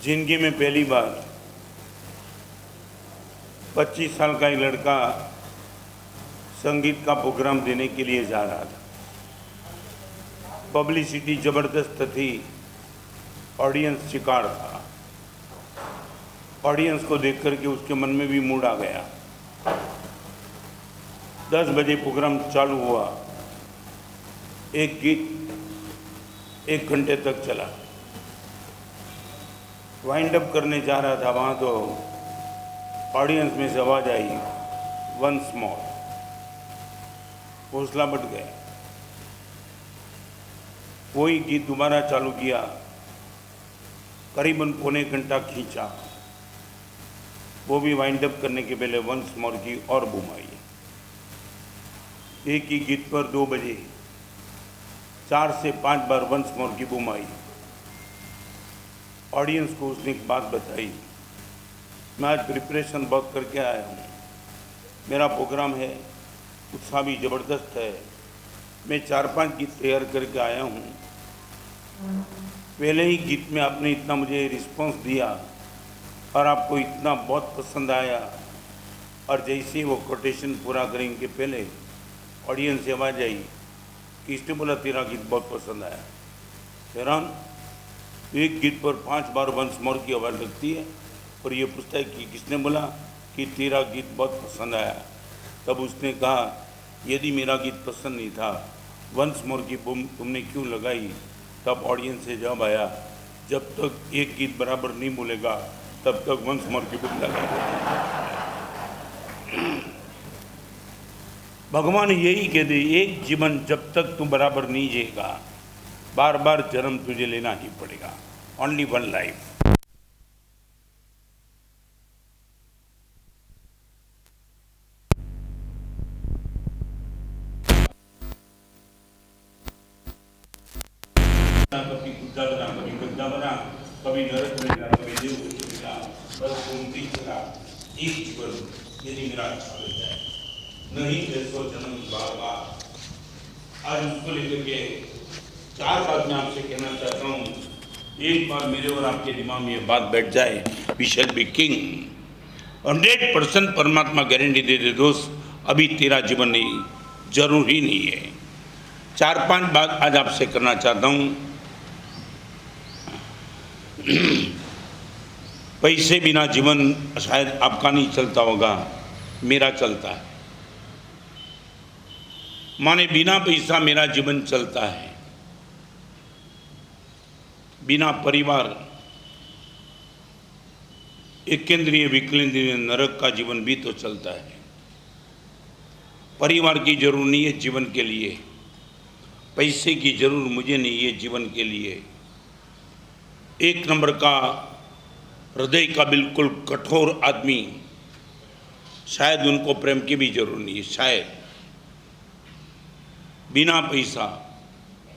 जिंदगी में पहली बार 25 साल का एक लड़का संगीत का प्रोग्राम देने के लिए जा रहा था। पब्लिसिटी ज़बरदस्त थी, ऑडियंस शिकार था। ऑडियंस को देख करके उसके मन में भी मूड आ गया। 10 बजे प्रोग्राम चालू हुआ। एक गीत 1 घंटे तक चला। वाइंड अप करने जा रहा था, वहाँ तो ऑडियंस में से आवाज़ आई, वंस मोर। हौसला बढ़ गया। वही गीत दोबारा चालू किया, करीबन पौने घंटा खींचा। वो भी वाइंड अप करने के पहले वंस मोर की और बूम आई। एक ही गीत पर 2 बजे 4 से 5 बार वंस मोर की बूम आई। ऑडियंस को उसने एक बात बताई, मैं आज प्रिपरेशन बहुत करके आया हूँ, मेरा प्रोग्राम है, उत्साह भी ज़बरदस्त है, मैं 4-5 गीत तैयार करके आया हूँ। पहले ही गीत में आपने इतना मुझे रिस्पांस दिया और आपको इतना बहुत पसंद आया, और जैसे ही वो कोटेशन पूरा करेंगे पहले ऑडियंस से आवाज़ आई कि इसने बोला तेरा गीत बहुत पसंद आया। हैरान, एक गीत पर 5 बार वंस मोर की आवाज़ लगती है और ये पूछता है कि किसने बोला कि तेरा गीत बहुत पसंद आया। तब उसने कहा, यदि मेरा गीत पसंद नहीं था, वंस मोर की बूम तुमने क्यों लगाई? तब ऑडियंस से जवाब आया, जब तक एक गीत बराबर नहीं बोलेगा तब तक वंस मोर की बूम लगाई। भगवान यही कहते, एक जीवन जब तक तू बराबर नहीं जिएगा, बार बार जन्म तुझे लेना ही पड़ेगा। Only one life. कभी बुद्धा बना, कभी गद्दा बना, कभी नरक में गया, कभी देव में गया, बस घूमती चला। एक जीवन यदि मेरा अच्छा हो जाए, नहीं ऐसो जन्म बार बार। आज उसको लेकर के 4 बात मैं आपसे कहना चाहता हूँ। एक बार मेरे और आपके दिमाग में ये बात बैठ जाए, वी शैल बी किंग। 100% परमात्मा गारंटी दे दे दोस्त, अभी तेरा जीवन नहीं, जरूरी नहीं है। 4-5 बात आज आपसे करना चाहता हूँ। पैसे बिना जीवन शायद आपका नहीं चलता होगा, मेरा चलता है। माने बिना पैसा मेरा जीवन चलता है। बिना परिवार, एकेंद्रीय विकेंद्रीय नरक का जीवन भी तो चलता है। परिवार की जरूर नहीं है जीवन के लिए, पैसे की जरूर मुझे नहीं है जीवन के लिए। एक नंबर का हृदय का बिल्कुल कठोर आदमी, शायद उनको प्रेम की भी जरूर नहीं है। शायद बिना पैसा,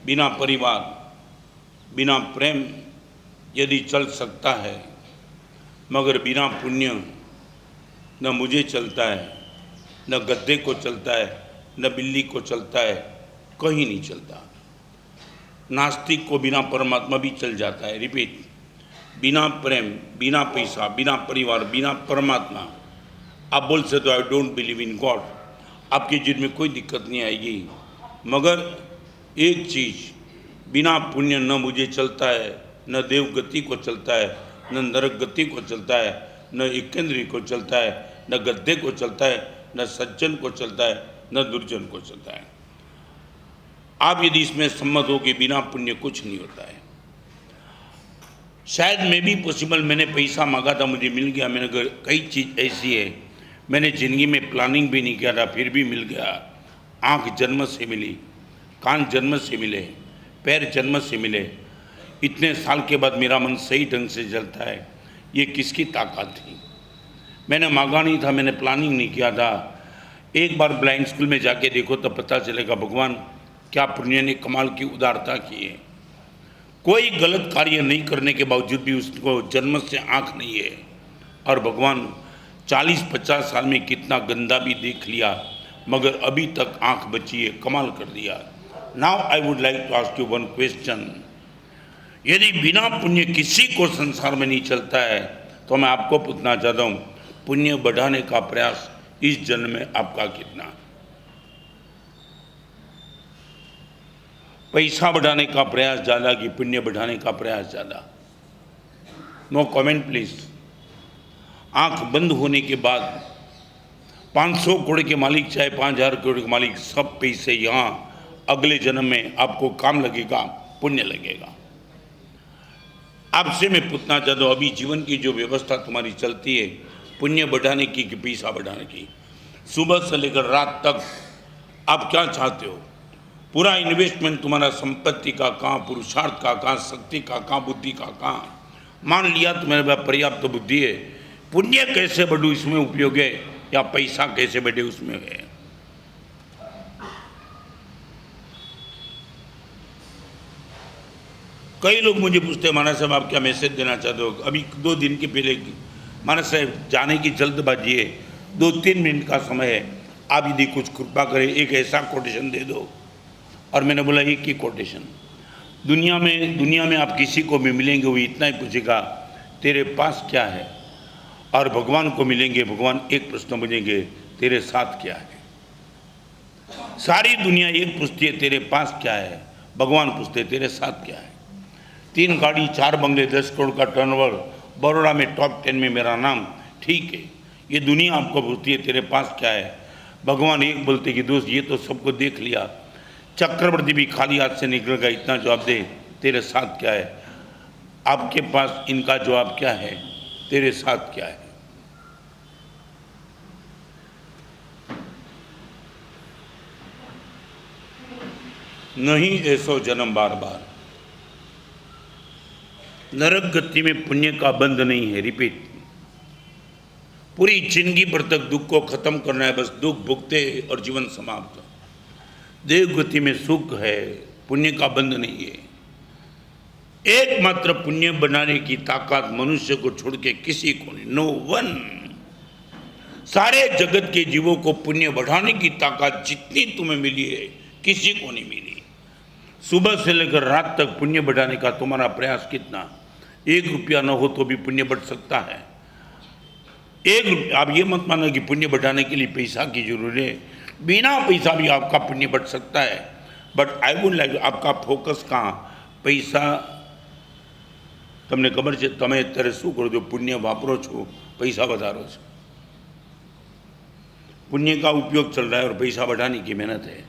बिना परिवार, बिना प्रेम यदि चल सकता है, मगर बिना पुण्य न मुझे चलता है, न गद्दे को चलता है, न बिल्ली को चलता है, कहीं नहीं चलता। नास्तिक को बिना परमात्मा भी चल जाता है। रिपीट, बिना प्रेम, बिना पैसा, बिना परिवार, बिना परमात्मा आप बोल सकते हो I don't believe in God, आपके जीवन में कोई दिक्कत नहीं आएगी। मगर एक चीज़, बिना पुण्य न मुझे चलता है, न देव गति को चलता है, न नरक गति को चलता है, न एकेंद्रीय को चलता है, न गद्दे को चलता है, न सज्जन को चलता है, न दुर्जन को चलता है। आप यदि इसमें सम्मत हो कि बिना पुण्य कुछ नहीं होता है। शायद मैं भी पॉसिबल, मैंने पैसा मांगा था, मुझे मिल गया। मैंने कई चीज़ ऐसी है, मैंने ज़िंदगी में प्लानिंग भी नहीं किया था, फिर भी मिल गया। आँख जन्म से मिली, कान जन्म से मिले, पैर जन्म से मिले। इतने साल के बाद मेरा मन सही ढंग से चलता है, ये किसकी ताकत थी? मैंने मांगा नहीं था, मैंने प्लानिंग नहीं किया था। एक बार ब्लाइंड स्कूल में जाके देखो तो पता चलेगा भगवान क्या पुण्य ने कमाल की उदारता की है। कोई गलत कार्य नहीं करने के बावजूद भी उसको जन्म से आँख नहीं है, और भगवान 40-50 साल में कितना गंदा भी देख लिया, मगर अभी तक आँख बची है, कमाल कर दिया। Now I would like to ask you one question, यदि बिना पुण्य किसी को संसार में नहीं चलता है तो मैं आपको पूछना चाहता हूँ, पुण्य बढ़ाने का प्रयास इस जन्म में आपका कितना है? पैसा बढ़ाने का प्रयास ज़्यादा कि पुण्य बढ़ाने का प्रयास ज़्यादा? No comment please. आंख बंद होने के बाद 500 करोड़ के मालिक चाहे 5000 करोड़ के मालिक, सब पैसे यहाँ अगले जन्म में आपको काम लगेगा, पुण्य लगेगा। आपसे मैं पूछना चाहता हूँ, अभी जीवन की जो व्यवस्था तुम्हारी चलती है, पुण्य बढ़ाने की कि पैसा बढ़ाने की? सुबह से लेकर रात तक आप क्या चाहते हो? पूरा इन्वेस्टमेंट तुम्हारा संपत्ति का कहाँ, पुरुषार्थ का कहाँ, शक्ति का कहाँ, बुद्धि का कहाँ? मान लिया तुम्हारे पास पर्याप्त बुद्धि है, पुण्य कैसे बढ़ू इसमें उपयोग है, या पैसा कैसे बढ़े उसमें है? कई लोग मुझे पूछते हैं, महाराज साहब आप क्या मैसेज देना चाहते हो? अभी 2 दिन के पहले महाराज साहब जाने की जल्दबाजी है, 2-3 मिनट का समय है, आप यदि कुछ कृपा करें एक ऐसा कोटेशन दे दो। और मैंने बोला एक ही कोटेशन, दुनिया में आप किसी को भी मिलेंगे वो इतना ही पूछेगा तेरे पास क्या है, और भगवान को मिलेंगे भगवान एक प्रश्न पूछेंगे तेरे साथ क्या है। सारी दुनिया एक पूछती है तेरे पास क्या है, भगवान पूछते तेरे साथ क्या है। 3 गाड़ी 4 बंगले 10 करोड़ का टर्नओवर, बड़ौदा में टॉप 10 में मेरा नाम, ठीक है। ये दुनिया आपको पूछती है तेरे पास क्या है, भगवान एक बोलते कि दोस्त ये तो सबको देख लिया, चक्रवर्ती भी खाली हाथ से निकल गया, इतना जवाब दे तेरे साथ क्या है। आपके पास इनका जवाब क्या है, तेरे साथ क्या है? नहीं ऐसो जन्म बार बार, नरक गति में पुण्य का बंध नहीं है। रिपीट, पूरी जिंदगी भर तक दुख को खत्म करना है, बस दुख भुगते और जीवन समाप्त। देव गति में सुख है, पुण्य का बंध नहीं है। एकमात्र पुण्य बनाने की ताकत मनुष्य को छोड़ के किसी को नहीं, नो वन। सारे जगत के जीवों को पुण्य बढ़ाने की ताकत जितनी तुम्हें मिली है किसी को नहीं मिली। सुबह से लेकर रात तक पुण्य बढ़ाने का तुम्हारा प्रयास कितना? 1 रुपया न हो तो भी पुण्य बढ़ सकता है। 1 रुपया, आप ये मत मानो कि पुण्य बढ़ाने के लिए पैसा की जरूरत है, बिना पैसा भी आपका पुण्य बढ़ सकता है। बट आई वुड लाइक, आपका फोकस कहाँ? पैसा તમને ખબર છે તમે અત્યારે શું કરો છો? પુણ્ય વાપરો છો, पैसा વધારો છો। पुण्य का उपयोग चल रहा है और पैसा बढ़ाने की मेहनत है।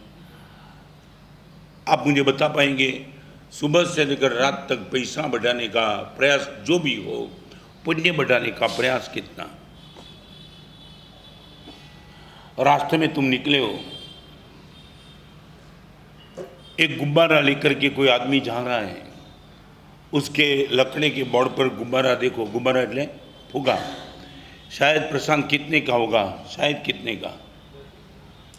आप मुझे बता पाएंगे सुबह से लेकर रात तक पैसा बढ़ाने का प्रयास जो भी हो, पुण्य बढ़ाने का प्रयास कितना? रास्ते में तुम निकले हो, एक गुब्बारा लेकर के कोई आदमी जा रहा है, उसके लकड़े के बोर्ड पर गुब्बारा देखो, गुब्बारा એટલે फुगा, शायद प्रशांत कितने का होगा, शायद कितने का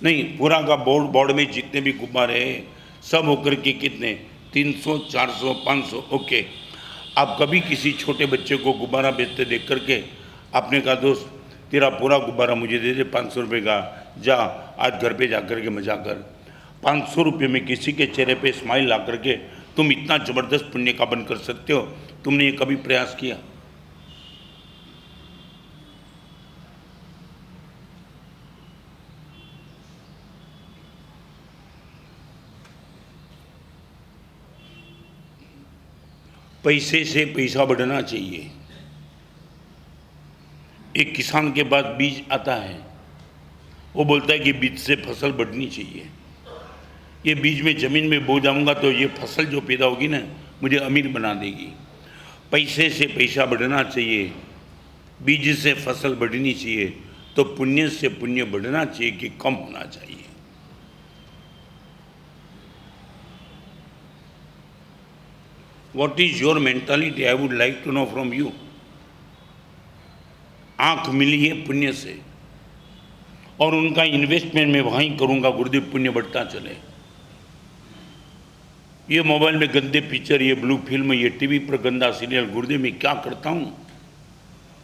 नहीं, पूरा का बोर्ड में जितने भी गुब्बारे हैं सब होकर के कितने, 300, 400, 500। ओके, आप कभी किसी छोटे बच्चे को गुब्बारा बेचते देख करके आपने कहा दोस्त तेरा पूरा गुब्बारा मुझे दे दे 500 रुपये का, जा आज घर पे जा कर के मजा कर। 500 रुपये में किसी के चेहरे पे स्माइल ला करके तुम इतना ज़बरदस्त पुण्य का बन कर सकते हो? तुमने ये कभी प्रयास किया? पैसे से पैसा बढ़ना चाहिए। एक किसान के पास बीज आता है, वो बोलता है कि बीज से फसल बढ़नी चाहिए, ये बीज में ज़मीन में बो जाऊंगा तो ये फसल जो पैदा होगी ना मुझे अमीर बना देगी। पैसे से पैसा बढ़ना चाहिए, बीज से फसल बढ़नी चाहिए, तो पुण्य से पुण्य बढ़ना चाहिए कि कम होना चाहिए? What is your mentality? I would like to know from you. आंख मिली है पुण्य से और उनका इन्वेस्टमेंट मैं वहीं करूंगा, गुरुदेव पुण्य बढ़ता चले। ये मोबाइल में गंदे पिक्चर, ये ब्लू फिल्म, ये टीवी पर गंदा सीरियल, गुरुदेव मैं क्या करता हूँ?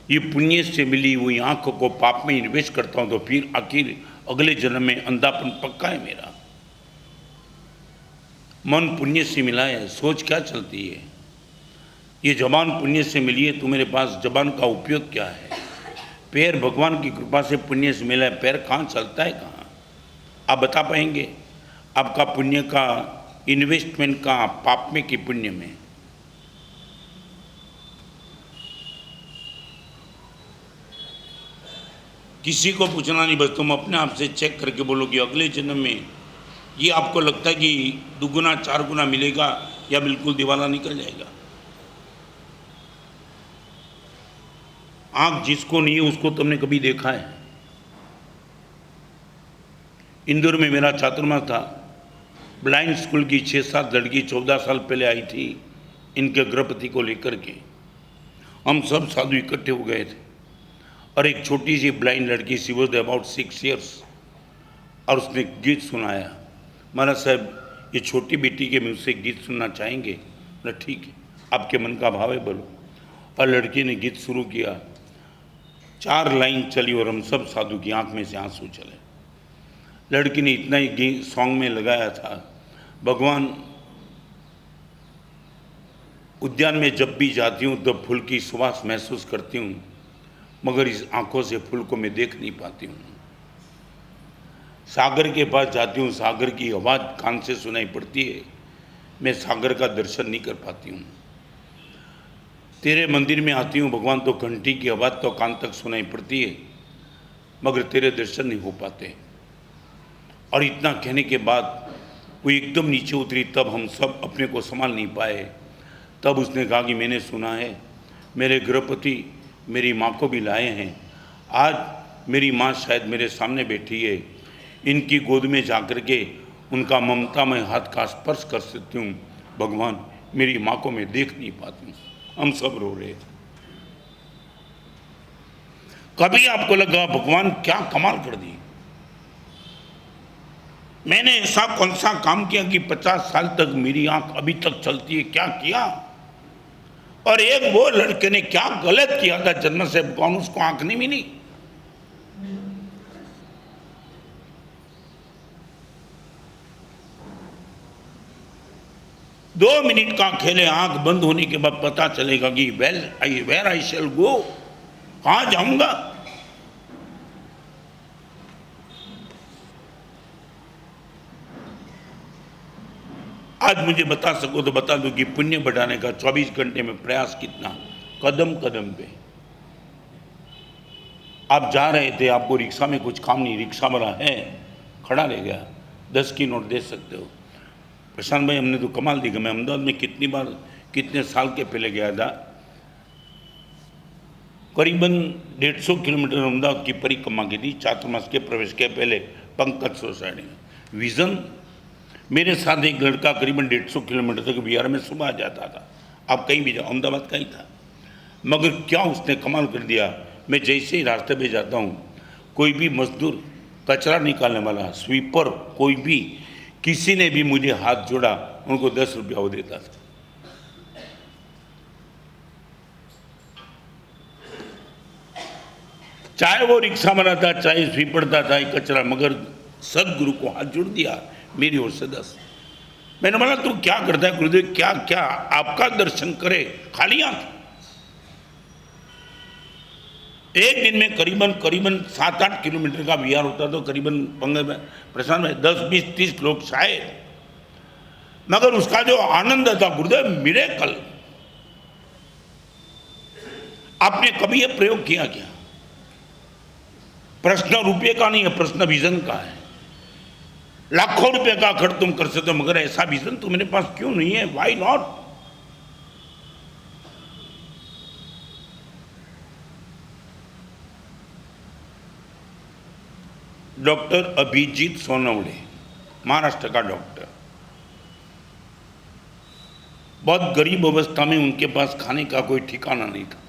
ये पुण्य से मिली हुई आंख को पाप में इन्वेस्ट करता हूँ, तो फिर आखिर अगले जन्म में अंधापन पक्का है मेरा। मन पुण्य से मिला है, सोच क्या चलती है? ये जबान पुण्य से मिली है, तुम्हारे पास जबान का उपयोग क्या है? पैर भगवान की कृपा से पुण्य से मिला है, पैर कहाँ चलता है कहाँ? आप बता पाएंगे? आपका पुण्य का इन्वेस्टमेंट कहाँ, पाप में कि पुण्य में? किसी को पूछना नहीं, बस तुम अपने आप से चेक करके बोलो कि अगले जन्म में ये आपको लगता है कि दुगुना चार गुना मिलेगा या बिल्कुल दिवाला निकल जाएगा। आंख जिसको नहीं है उसको तुमने कभी देखा है? इंदौर में मेरा छात्रावास था, ब्लाइंड स्कूल की 6-7 लड़की 14 साल पहले आई थी इनके गृहपति को लेकर के। हम सब साधु इकट्ठे हो गए थे और एक छोटी सी ब्लाइंड लड़की, सी वॉज अबाउट 6 years, और उसने गीत सुनाया। महाराज साहब, ये छोटी बेटी के मुझसे गीत सुनना चाहेंगे? बोला ठीक है, आपके मन का भाव है बोलो। और लड़की ने गीत शुरू किया, 4 लाइन चली और हम सब साधु की आंख में से आंसू चले। लड़की ने इतना ही गीत सॉन्ग में लगाया था, भगवान उद्यान में जब भी जाती हूँ तब फूल की सुवास महसूस करती हूँ, मगर इस आंखों से फूल को मैं देख नहीं पाती हूँ। सागर के पास जाती हूँ, सागर की आवाज़ कान से सुनाई पड़ती है, मैं सागर का दर्शन नहीं कर पाती हूँ। तेरे मंदिर में आती हूँ भगवान, तो घंटी की आवाज़ तो कान तक सुनाई पड़ती है, मगर तेरे दर्शन नहीं हो पाते। और इतना कहने के बाद वो एकदम नीचे उतरी, तब हम सब अपने को संभाल नहीं पाए। तब उसने कहा कि मैंने सुना है मेरे गृहपति मेरी माँ को भी लाए हैं, आज मेरी माँ शायद मेरे सामने बैठी है, इनकी गोद में जाकर के उनका ममतामय हाथ का स्पर्श कर सकती हूँ। भगवान, मेरी माँ को मैं देख नहीं पाती हूँ। हम सब रो रहे थे। कभी आपको लगा भगवान क्या कमाल कर दी? मैंने ऐसा कौन सा काम किया कि 50 साल तक मेरी आंख अभी तक चलती है? क्या किया? और एक वो लड़के ने क्या गलत किया था जन्म से, कौन उसको आंख नहीं मिली? दो मिनट का खेले, आंख बंद होने के बाद पता चलेगा कि वेर आई शैल गो, कहां जाऊंगा। आज मुझे बता सको तो बता दो कि पुण्य बढ़ाने का 24 घंटे में प्रयास कितना, कदम कदम पे। आप जा रहे थे, आपको रिक्शा में कुछ काम नहीं, रिक्शा वाला है खड़ा रह गया, 10 की नोट दे सकते हो। प्रशांत भाई, हमने तो कमाल दिखा। मैं अहमदाबाद में कितनी बार, कितने साल के पहले गया था, करीबन 150 किलोमीटर अहमदाबाद की परिक्रमा की थी छात्रावास के प्रवेश के पहले, पंकज सोसाइटी में। विजन, मेरे साथ एक लड़का करीबन 150 किलोमीटर तक बिहार में सुबह आ जाता था। आप कहीं भी जाओ, अहमदाबाद का ही था, मगर क्या उसने कमाल कर दिया। मैं जैसे ही रास्ते पे जाता हूँ, कोई भी मजदूर, कचरा निकालने वाला, स्वीपर, कोई भी, किसी ने भी मुझे हाथ जोड़ा, उनको 10 रुपया वो देता था। चाहे वो रिक्शा वाला था, चाहे स्वीपर था, चाहे कचरा, मगर सदगुरु को हाथ जोड़ दिया मेरी ओर से 10। मैंने बोला तू क्या करता है गुरुदेव? क्या क्या आपका दर्शन करे, खाली आंख। एक दिन में करीबन 7-8 किलोमीटर का बिहार होता, तो करीबन प्रशांत में 10-20-30 लोग शायद, मगर उसका जो आनंद था गुरुदेव, मिरेकल। आपने कभी यह प्रयोग किया क्या? प्रश्न रुपये का नहीं है, प्रश्न विजन का है। लाखों रुपए का खर्च तुम कर सकते हो, मगर ऐसा विजन तो मेरे पास क्यों नहीं है? Why not? Doctor Abhijit Sonawane, Maharashtra का डॉक्टर, बहुत गरीब अवस्था में, उनके पास खाने का कोई ठिकाना नहीं था।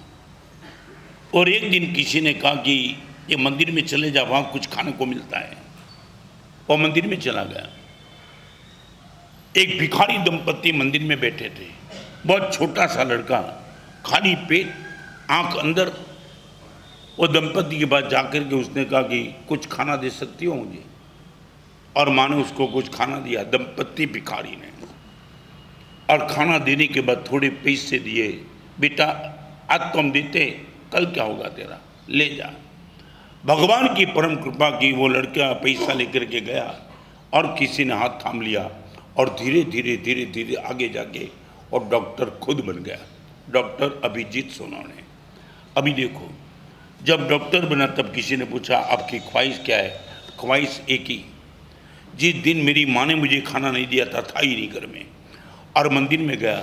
और एक दिन किसी ने कहा कि ये मंदिर में चले जा, वहां कुछ खाने को मिलता है। और मंदिर में चला गया। एक भिखारी दंपत्ति मंदिर में बैठे थे, बहुत छोटा सा लड़का, खाली पेट, आंख अंदर। वो दंपत्ति के पास जाकर के उसने कहा कि कुछ खाना दे सकती हो मुझे? और माँ ने उसको कुछ खाना दिया, दंपत्ति भिखारी ने। और खाना देने के बाद थोड़े पैसे दिए बेटा आज तो हम देते, कल क्या होगा तेरा, ले जा। भगवान की परम कृपा की, वो लड़का पैसा लेकर के गया और किसी ने हाथ थाम लिया और धीरे धीरे धीरे धीरे आगे जाके और डॉक्टर खुद बन गया, डॉक्टर अभिजीत सोनवणे। अभी देखो, जब डॉक्टर बना तब किसी ने पूछा आपकी ख्वाहिश क्या है? ख्वाहिश एक ही, जिस दिन मेरी माँ ने मुझे खाना नहीं दिया था ही नहीं घर में, और मंदिर में गया,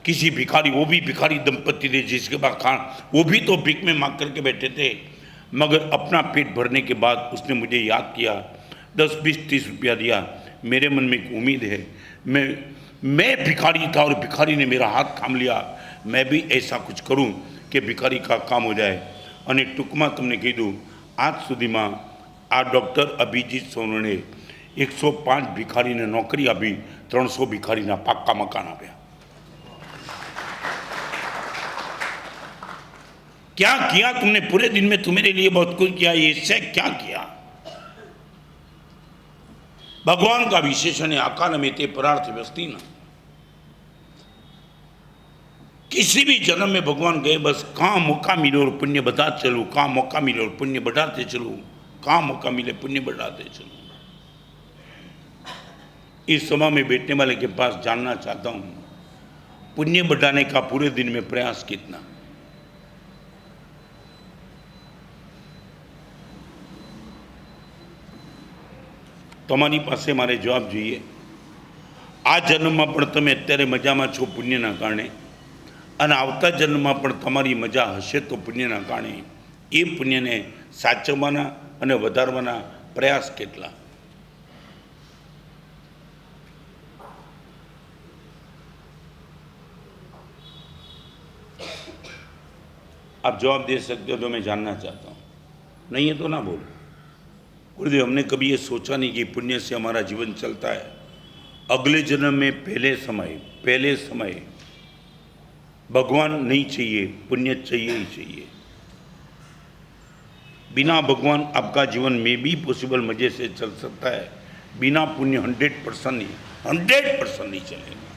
किसी भिखारी, वो भी भिखारी दंपति थे जिसके पास खाना, वो भी तो भीख में मांग करके बैठे थे, मगर अपना पेट भरने के बाद उसने मुझे याद किया, 10, 20, 30 रुपया दिया। मेरे मन में एक उम्मीद है, मैं भिखारी था और भिखारी ने मेरा हाथ थाम लिया, मैं भी ऐसा कुछ करूं कि भिखारी का काम हो जाए। અને ટૂંકમાં તમને કીધું, આજ સુધીમાં આ ડૉક્ટર અભિજીત સોનવણે 105 ભિખારીને નોકરી આપી, 300 ભિખારીના પાક્કા મકાન આપ્યા। क्या किया तुमने पूरे दिन में? तुम्हारे लिए बहुत कुछ किया, ये क्या किया? भगवान का विशेषण है आकार में ते परार्थ व्यस्ति न। किसी भी जन्म में भगवान गए, बस कहाँ मौका मिले और पुण्य बढ़ाते चलो, कहाँ मौका मिले और पुण्य बढ़ाते चलो, कहाँ मौका मिले पुण्य बढ़ाते चलो। इस सभा में बैठने वाले के पास जानना चाहता हूँ, पुण्य बढ़ाने का पूरे दिन में प्रयास कितना? તમારી પાસે મારે જવાબ જોઈએ। આ જન્મમાં પણ તમે અત્યારે મજામાં છો પુણ્યના કારણે, અને આવતા જન્મમાં પણ તમારી મજા હશે તો પુણ્યના કારણે। એ પુણ્યને સાચવવાના અને વધારવાના પ્રયાસ કેટલા? आप जवाब दे सकते हो तो मैं जानना चाहता हूँ, नहीं है तो ना बोलो। गुरुदेव, हमने कभी ये सोचा नहीं कि पुण्य से हमारा जीवन चलता है। अगले जन्म में पहले समय भगवान नहीं चाहिए, पुण्य चाहिए ही चाहिए। बिना भगवान आपका जीवन में भी पॉसिबल मजे से चल सकता है, बिना पुण्य 100% नहीं, 100% नहीं चलेगा।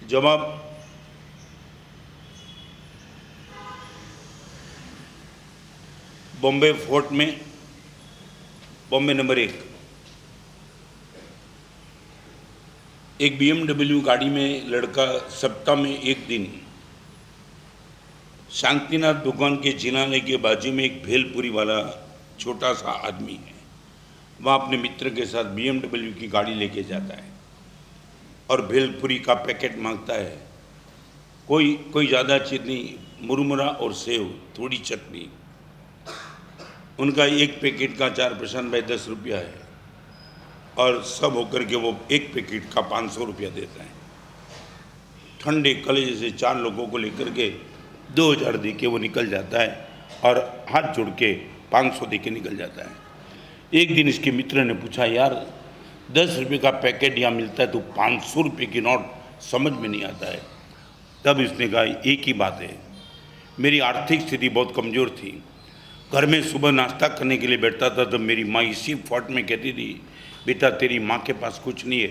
जवाब बॉम्बे फोर्ट में, बॉम्बे नंबर 1, एक BMW गाड़ी में लड़का सप्ताह में एक दिन शांतिनाथ दुकान के जिनाने के बाजू में एक भेलपुरी वाला छोटा सा आदमी है, वह अपने मित्र के साथ BMW की गाड़ी लेके जाता है और भेलपुरी का पैकेट मांगता है। कोई ज़्यादा चीज़ नहीं, मुरमुरा और सेव, थोड़ी चटनी। उनका एक पैकेट का 4% बाई 10 रुपया है, और सब होकर के वो एक पैकेट का 500 रुपया देता है। ठंडे कलेजे से 4 लोगों को लेकर के 2000 दे के वो निकल जाता है और हाथ जोड़ के 500 दे के निकल जाता है। एक दिन इसके मित्र ने पूछा, यार 10 रुपये का पैकेट यहाँ मिलता है तो 500 रुपये की नोट समझ में नहीं आता है। तब इसने कहा, एक ही बात है, मेरी आर्थिक स्थिति बहुत कमज़ोर थी। घर में सुबह नाश्ता करने के लिए बैठता था तो मेरी माँ इसी फोर्ट में कहती थी, बेटा तेरी माँ के पास कुछ नहीं है,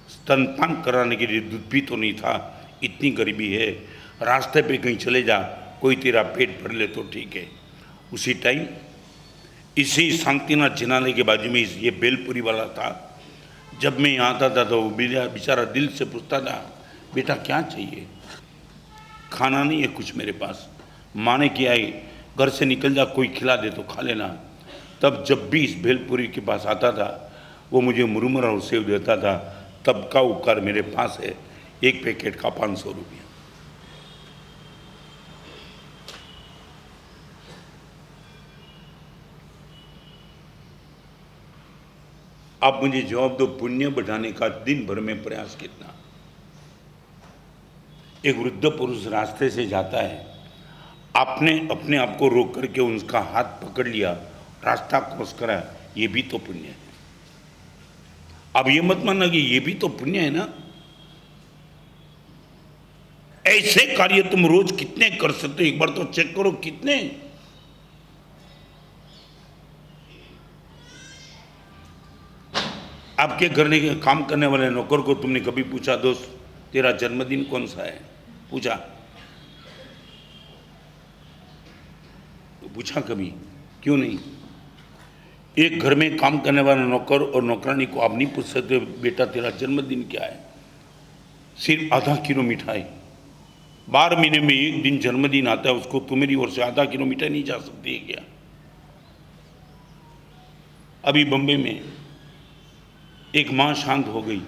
स्तनपान कराने के लिए दूध भी तो नहीं था, इतनी गरीबी है, रास्ते पे कहीं चले जा, कोई तेरा पेट भर ले तो ठीक है। उसी टाइम इसी शांतिनाथ जिनालय के बाजू में ये बेलपुरी वाला था। जब मैं यहाँ आता था तो वो बेचारा दिल से पूछता था, बेटा क्या चाहिए? खाना नहीं है कुछ मेरे पास। माँ ने किया है, घर से निकल जा, कोई खिला दे तो खा लेना। तब जब भी इस भेलपुरी के पास आता था वो मुझे मुरमुरा और सेव देता था। तब का उपकार मेरे पास है, एक पैकेट का 500 रुपया। आप मुझे जवाब दो, पुण्य बढ़ाने का दिन भर में प्रयास कितना? एक वृद्ध पुरुष रास्ते से जाता है, आपने अपने आप को रोक करके उसका हाथ पकड़ लिया, रास्ता क्रॉस करा, ये भी तो पुण्य है। अब ये मत मानना कि ये भी तो पुण्य है ना। ऐसे कार्य तुम रोज कितने कर सकते हो, एक बार तो चेक करो कितने। आपके घर में काम करने वाले नौकर को तुमने कभी पूछा, दोस्त तेरा जन्मदिन कौन सा है? पूछा? तो पूछा कभी? क्यों नहीं? एक घर में काम करने वाला नौकर और नौकरानी को आप नहीं पूछ सकते बेटा तेरा जन्मदिन क्या है? सिर्फ आधा किलो मिठाई, 12 महीने में एक दिन जन्मदिन आता है, उसको तुम्हारी ओर से आधा किलो मिठाई नहीं जा सकती है क्या? अभी बम्बई में एक माँ शांत हो गई,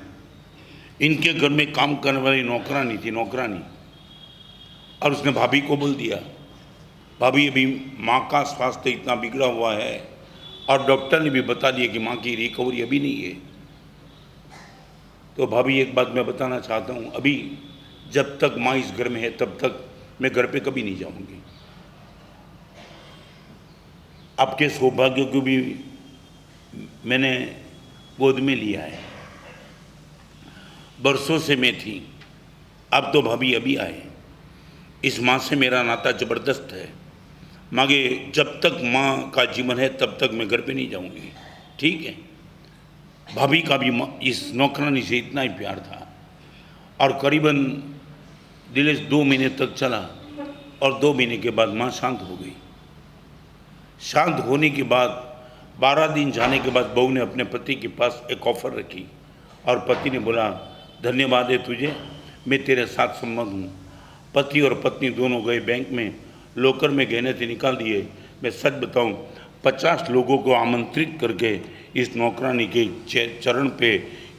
इनके घर में काम करने वाली नौकरानी थी, नौकरानी, और उसने भाभी को बोल दिया, भाभी अभी माँ का स्वास्थ्य इतना बिगड़ा हुआ है और डॉक्टर ने भी बता दिया कि माँ की रिकवरी अभी नहीं है। तो भाभी एक बात मैं बताना चाहता हूँ, अभी जब तक माँ इस घर में है तब तक मैं घर पे कभी नहीं जाऊँगी। आपके सौभाग्य को भी मैंने गोद में लिया है, बरसों से मैं थी, अब तो भाभी अभी आए। इस माँ से मेरा नाता ज़बरदस्त है, मांगे जब तक माँ का जीवन है तब तक मैं घर पे नहीं जाऊंगी, ठीक है? भाभी का भी इस नौकरानी से इतना ही प्यार था और करीबन दिलेश 2 महीने तक चला और 2 महीने के बाद माँ शांत हो गई। शांत होने के बाद 12 दिन जाने के बाद बहू ने अपने पति के पास एक ऑफ़र रखी और पति ने बोला, धन्यवाद है तुझे, मैं तेरे साथ सम्मत हूँ। पति और पत्नी दोनों गए बैंक में, लॉकर में गहने थे निकाल दिए। मैं सच बताऊं, 50 लोगों को आमंत्रित करके इस नौकरानी के चरण पे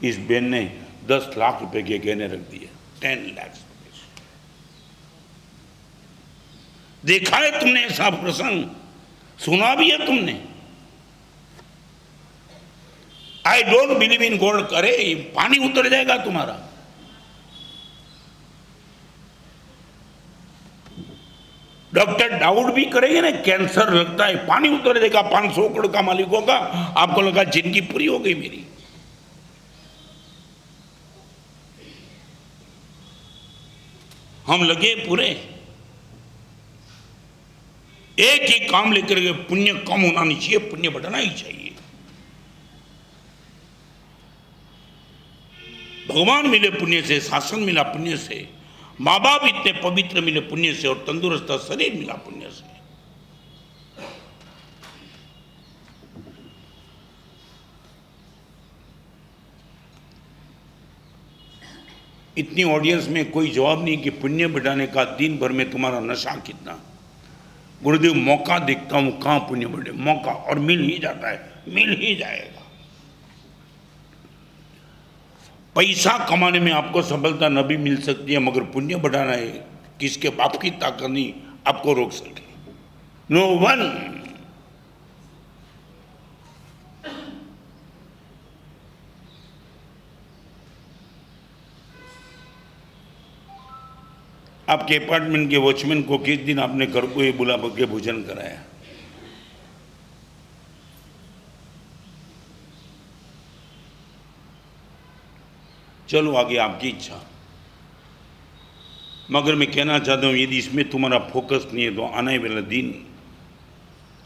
इस बहन ने 10 लाख रुपए के गहने रख दिए, 10 लाख। देखा है तुमने ऐसा प्रसंग? सुना भी है तुमने? I don't believe in God करे, पानी उतर जाएगा तुम्हारा। डॉक्टर डाउट भी करेंगे ना, कैंसर लगता है, पानी उतर देगा। 500 करोड़ का मालिक होगा, आपको लगा जिंदगी पूरी हो गई मेरी। हम लगे पूरे एक ही काम लेकर के, पुण्य कम होना नहीं चाहिए, पुण्य बढ़ना ही चाहिए। भगवान मिले पुण्य से, शासन मिला पुण्य से, माँ बाप इतने पवित्र मिले पुण्य से, और तंदुरुस्त शरीर मिला पुण्य से। इतनी ऑडियंस में कोई जवाब नहीं कि पुण्य बढ़ाने का दिन भर में तुम्हारा नशा कितना। गुरुदेव मौका देखता हूं कहां पुण्य बढ़े, मौका, और मिल ही जाता है, मिल ही जाएगा। पैसा कमाने में आपको सफलता न भी मिल सकती है, मगर पुण्य बढ़ाना है, किसके बाप की ताकत नहीं आपको रोक सके। No one. आपके अपार्टमेंट के वॉचमैन को किस दिन आपने घर को ही बुला के भोजन कराया? चलो आगे आपकी इच्छा, मगर मैं कहना चाहता हूं यदि इसमें तुम्हारा फोकस नहीं है तो आने वाला दिन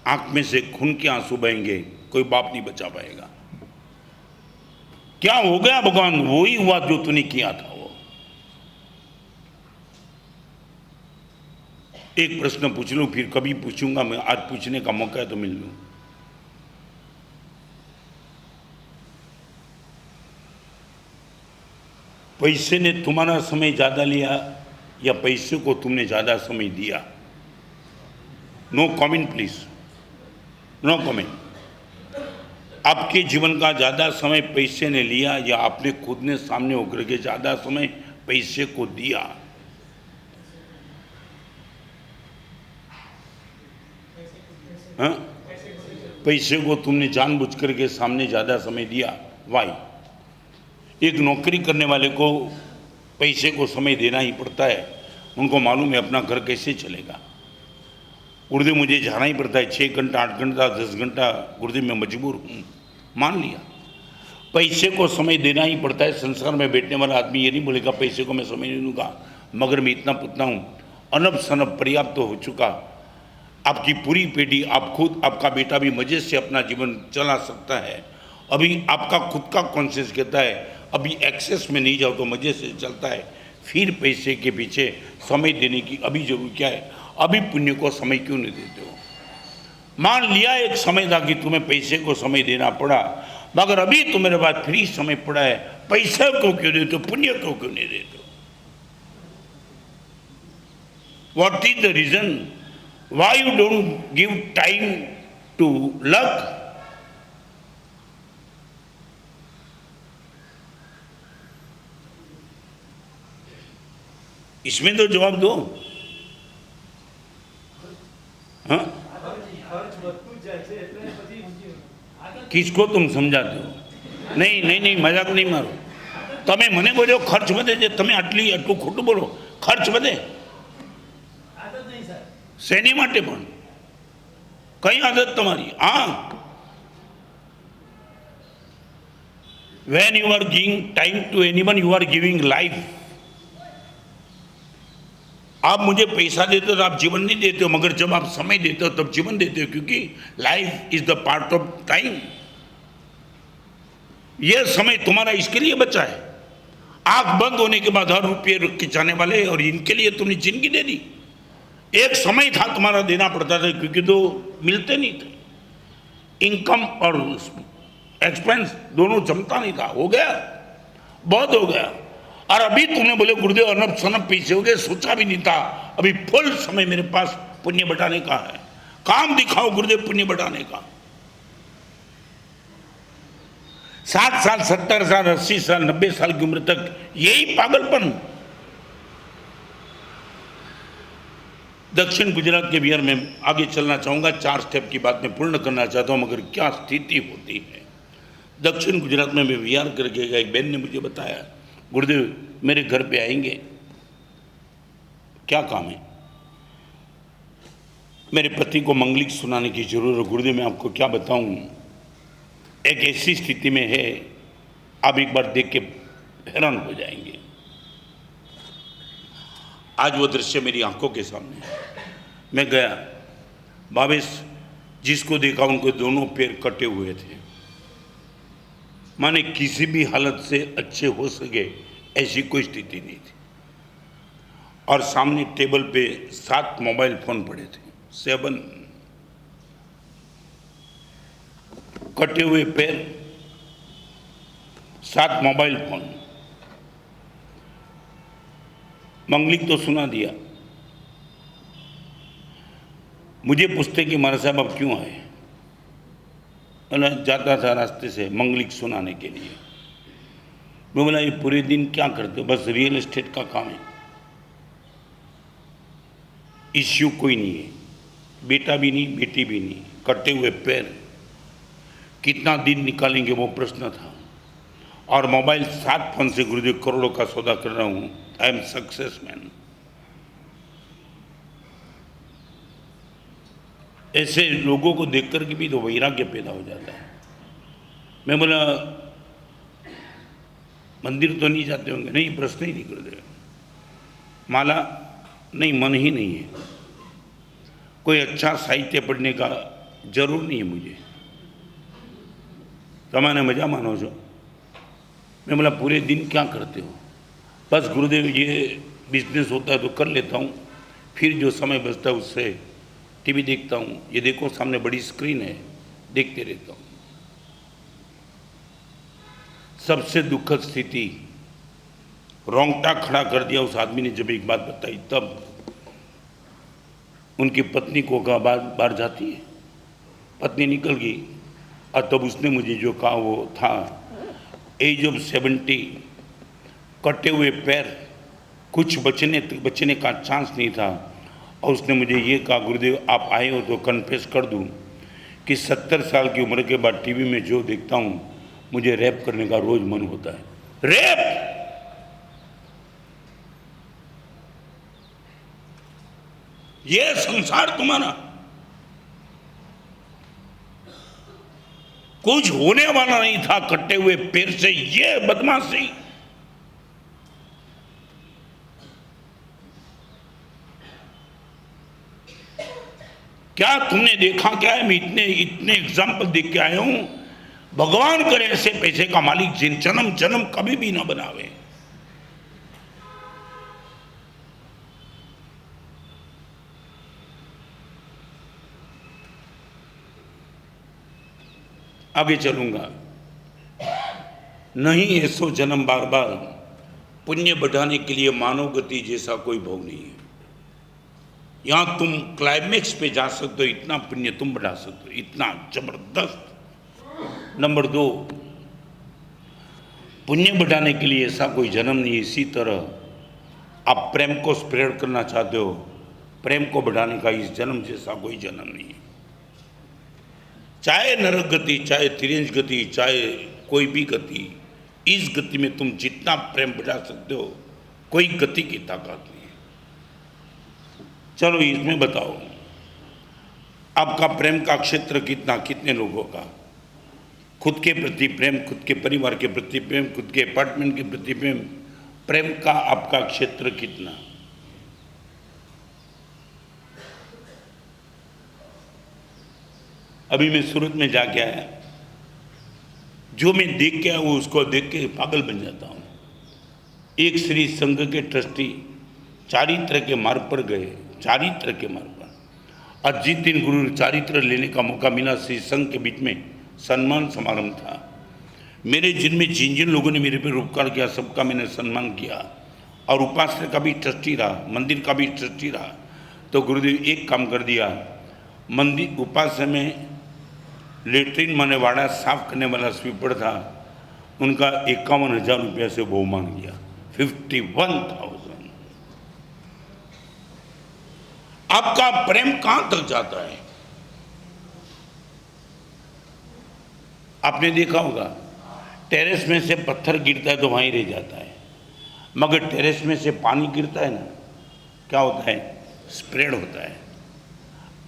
आंख में से खून के आंसू बहेंगे, कोई बाप नहीं बचा पाएगा। क्या हो गया भगवान? वो ही हुआ जो तूने किया था। वो एक प्रश्न पूछ लूं, फिर कभी पूछूंगा मैं, आज पूछने का मौका है तो मिल लूं। पैसे ने तुम्हारा समय ज्यादा लिया या पैसे को तुमने ज्यादा समय दिया? No comment please, no comment. आपके जीवन का ज्यादा समय पैसे ने लिया या आपने खुद ने सामने होकर के ज्यादा समय पैसे को दिया? हाँ, पैसे को तुमने जानबूझ करके सामने ज्यादा समय दिया। वाई? एक नौकरी करने वाले को पैसे को समय देना ही पड़ता है, उनको मालूम है अपना घर कैसे चलेगा। गुरुदेव मुझे जाना ही पड़ता है 6 घंटा 8 घंटा 10 घंटा, गुरुदेव मैं मजबूर हूँ, मान लिया। पैसे को समय देना ही पड़ता है। संसार में बैठने वाला आदमी ये नहीं बोलेगा पैसे को मैं समय नहीं दूंगा, मगर मैं इतना पुतना हूँ, अनब सनब पर्याप्त तो हो चुका। आपकी पूरी पीढ़ी, आप खुद, आपका बेटा भी मजे से अपना जीवन चला सकता है अभी आपका खुद का कॉन्शियस कहता है अभी एक्सेस में नहीं जाओ तो मजे से चलता है, फिर पैसे के पीछे समय देने की अभी जरूर क्या है, अभी पुण्य को समय क्यों नहीं देते हो? मान लिया एक समय था कि तुम्हें पैसे को समय देना पड़ा, मगर अभी तुम्हारे पास फ्री समय पड़ा है, पैसे को क्यों देते हो, पुण्य को क्यों नहीं देते हो? What is the reason why you don't give time to luck? इसमें तो जवाब दो। हाँ, किसको तुम समझाते हो? नहीं नहीं नहीं, मजाक नहीं मारो। તમે મને બોલ્યો ખર્ચ વધે છે, તમે આટલું ખોટું બોલો, ખર્ચ વધે શેની માટે? પણ કઈ આદત તમારી? હા, when you are giving time to anyone you are giving life. आप मुझे पैसा देते हो तो आप जीवन नहीं देते हो, मगर जब आप समय देते हो तब जीवन देते हो, क्योंकि life is the part of time. यह समय तुम्हारा इसके लिए बचा है, आंख बंद होने के बाद हर रुपये रुक के जाने वाले, और इनके लिए तुमने जिंदगी दे दी। एक समय था तुम्हारा देना पड़ता था, क्योंकि तो मिलते नहीं थे, इनकम और एक्सपेंस दोनों जमता नहीं था। हो गया, बहुत हो गया। और अभी तुमने बोले गुरुदेव अनब सनब पीछे हो गए, सोचा भी नहीं था, अभी फुल समय मेरे पास पुण्य बढ़ाने का है। काम दिखाओ गुरुदेव पुण्य बढ़ाने का। 60 साल 70 साल 80 साल 90 साल की उम्र तक यही पागलपन। दक्षिण गुजरात के बिहार में आगे चलना चाहूंगा, 4 स्टेप की बात मैं पूर्ण करना चाहता हूं, मगर क्या स्थिति होती है। दक्षिण गुजरात में मैं बिहार करके गया, एक बहन ने मुझे बताया गुरुदेव मेरे घर पे आएंगे, क्या काम है? मेरे पति को मंगलिक सुनाने की जरूरत है। गुरुदेव मैं आपको क्या बताऊं, एक ऐसी स्थिति में है, आप एक बार देख के हैरान हो जाएंगे। आज वो दृश्य मेरी आंखों के सामने है। मैं गया, भावेश जिसको देखा उनको दोनों पैर कटे हुए थे, माने किसी भी हालत से अच्छे हो सके ऐसी कोई स्थिति नहीं थी। और सामने टेबल पे 7 मोबाइल फोन पड़े थे, 7 कटे हुए पैर, 7 मोबाइल फोन। मंगलिक तो सुना दिया। मुझे पूछते कि महाराज साहब आप क्यों आए? मैं जाता था रास्ते से मंगलिक सुनाने के लिए। मैं बोला ये पूरे दिन क्या करते हो? बस रियल एस्टेट का काम है, इश्यू कोई नहीं है, बेटा भी नहीं बेटी भी नहीं, कटे हुए पैर, कितना दिन निकालेंगे वो प्रश्न था। और मोबाइल 7 फोन से गुरुदेव करोड़ों का सौदा कर रहा हूँ, आई एम सक्सेस मैन। ऐसे लोगों को देख कर के भी तो वैराग्य पैदा हो जाता है। मैं बोला मंदिर तो नहीं जाते होंगे? नहीं, प्रश्न ही नहीं गुरुदेव। माला नहीं, मन ही नहीं है। कोई अच्छा साहित्य पढ़ने का जरूर नहीं है मुझे, तमाने मजा मानो जो। मैं बोला पूरे दिन क्या करते हो? बस गुरुदेव ये बिजनेस होता है तो कर लेता हूँ, फिर जो समय बचता है उससे टीवी देखता हूँ। ये देखो सामने बड़ी स्क्रीन है, देखते रहता हूँ। सबसे दुखद स्थिति, रोंगटा खड़ा कर दिया उस आदमी ने जब एक बात बताई। तब उनकी पत्नी को कहा बाहर जाती है, पत्नी निकल गई। और तब उसने मुझे जो कहा वो था एज ऑफ 70, कटे हुए पैर, कुछ बचने का चांस नहीं था। और उसने मुझे ये कहा गुरुदेव आप आए हो तो कन्फेस कर दूं कि 70 साल की उम्र के बाद टीवी में जो देखता हूं मुझे रैप करने का रोज मन होता है। रैप! ये संसार तुम्हारा कुछ होने वाला नहीं था कटे हुए पैर से। ये बदमाशी, क्या तुमने देखा क्या है? मैं इतने एग्जाम्पल देख के आया हूं। भगवान करे ऐसे पैसे का मालिक जिन जन्म जन्म कभी भी ना बनावे। आगे चलूंगा। नहीं ऐसो जन्म बार बार, पुण्य बढ़ाने के लिए मानव गति जैसा कोई भोग नहीं है। यहां तुम क्लाइमेक्स पे जा सकते हो, इतना पुण्य तुम बढ़ा सकते हो, इतना जबरदस्त। नंबर 2, पुण्य बढ़ाने के लिए ऐसा कोई जन्म नहीं। इसी तरह आप प्रेम को स्प्रेड करना चाहते हो, प्रेम को बढ़ाने का इस जन्म जैसा कोई जन्म नहीं है। चाहे नरक गति, चाहे तिरंज गति, चाहे कोई भी गति, इस गति में तुम जितना प्रेम बढ़ा सकते हो, कोई गति की ताकत नहीं है। चलो इसमें बताओ, आपका प्रेम का क्षेत्र कितना, कितने लोगों का? खुद के प्रति प्रेम, खुद के परिवार के प्रति प्रेम, खुद के अपार्टमेंट के प्रति प्रेम, प्रेम का आपका क्षेत्र कितना? अभी मैं सूरत में जाके आया, जो मैं देख के आया वो उसको देख के पागल बन जाता हूँ। एक श्री संघ के ट्रस्टी चारित्र के मार्ग पर गए, चारित्र के मार्ग पर। आज जिस दिन गुरु चारित्र लेने का मौका मिला, श्री संघ के बीच में सम्मान समारंभ था। मेरे जिनमें जिन जिन लोगों ने मेरे पे उपकार किया, सबका मैंने सम्मान किया, और उपासना का भी ट्रस्टी रहा, मंदिर का भी ट्रस्टी रहा। तो गुरुदेव एक काम कर दिया, मंदिर उपासना में लेटरिन माने वाड़ा साफ करने वाला स्वीपर था, उनका 51,000 रुपया से बहुमान किया, 51,000। आपका प्रेम कहां तक जाता है? आपने देखा होगा, टेरेस में से पत्थर गिरता है तो वहीं रह जाता है, मगर टेरेस में से पानी गिरता है ना, क्या होता है? स्प्रेड होता है।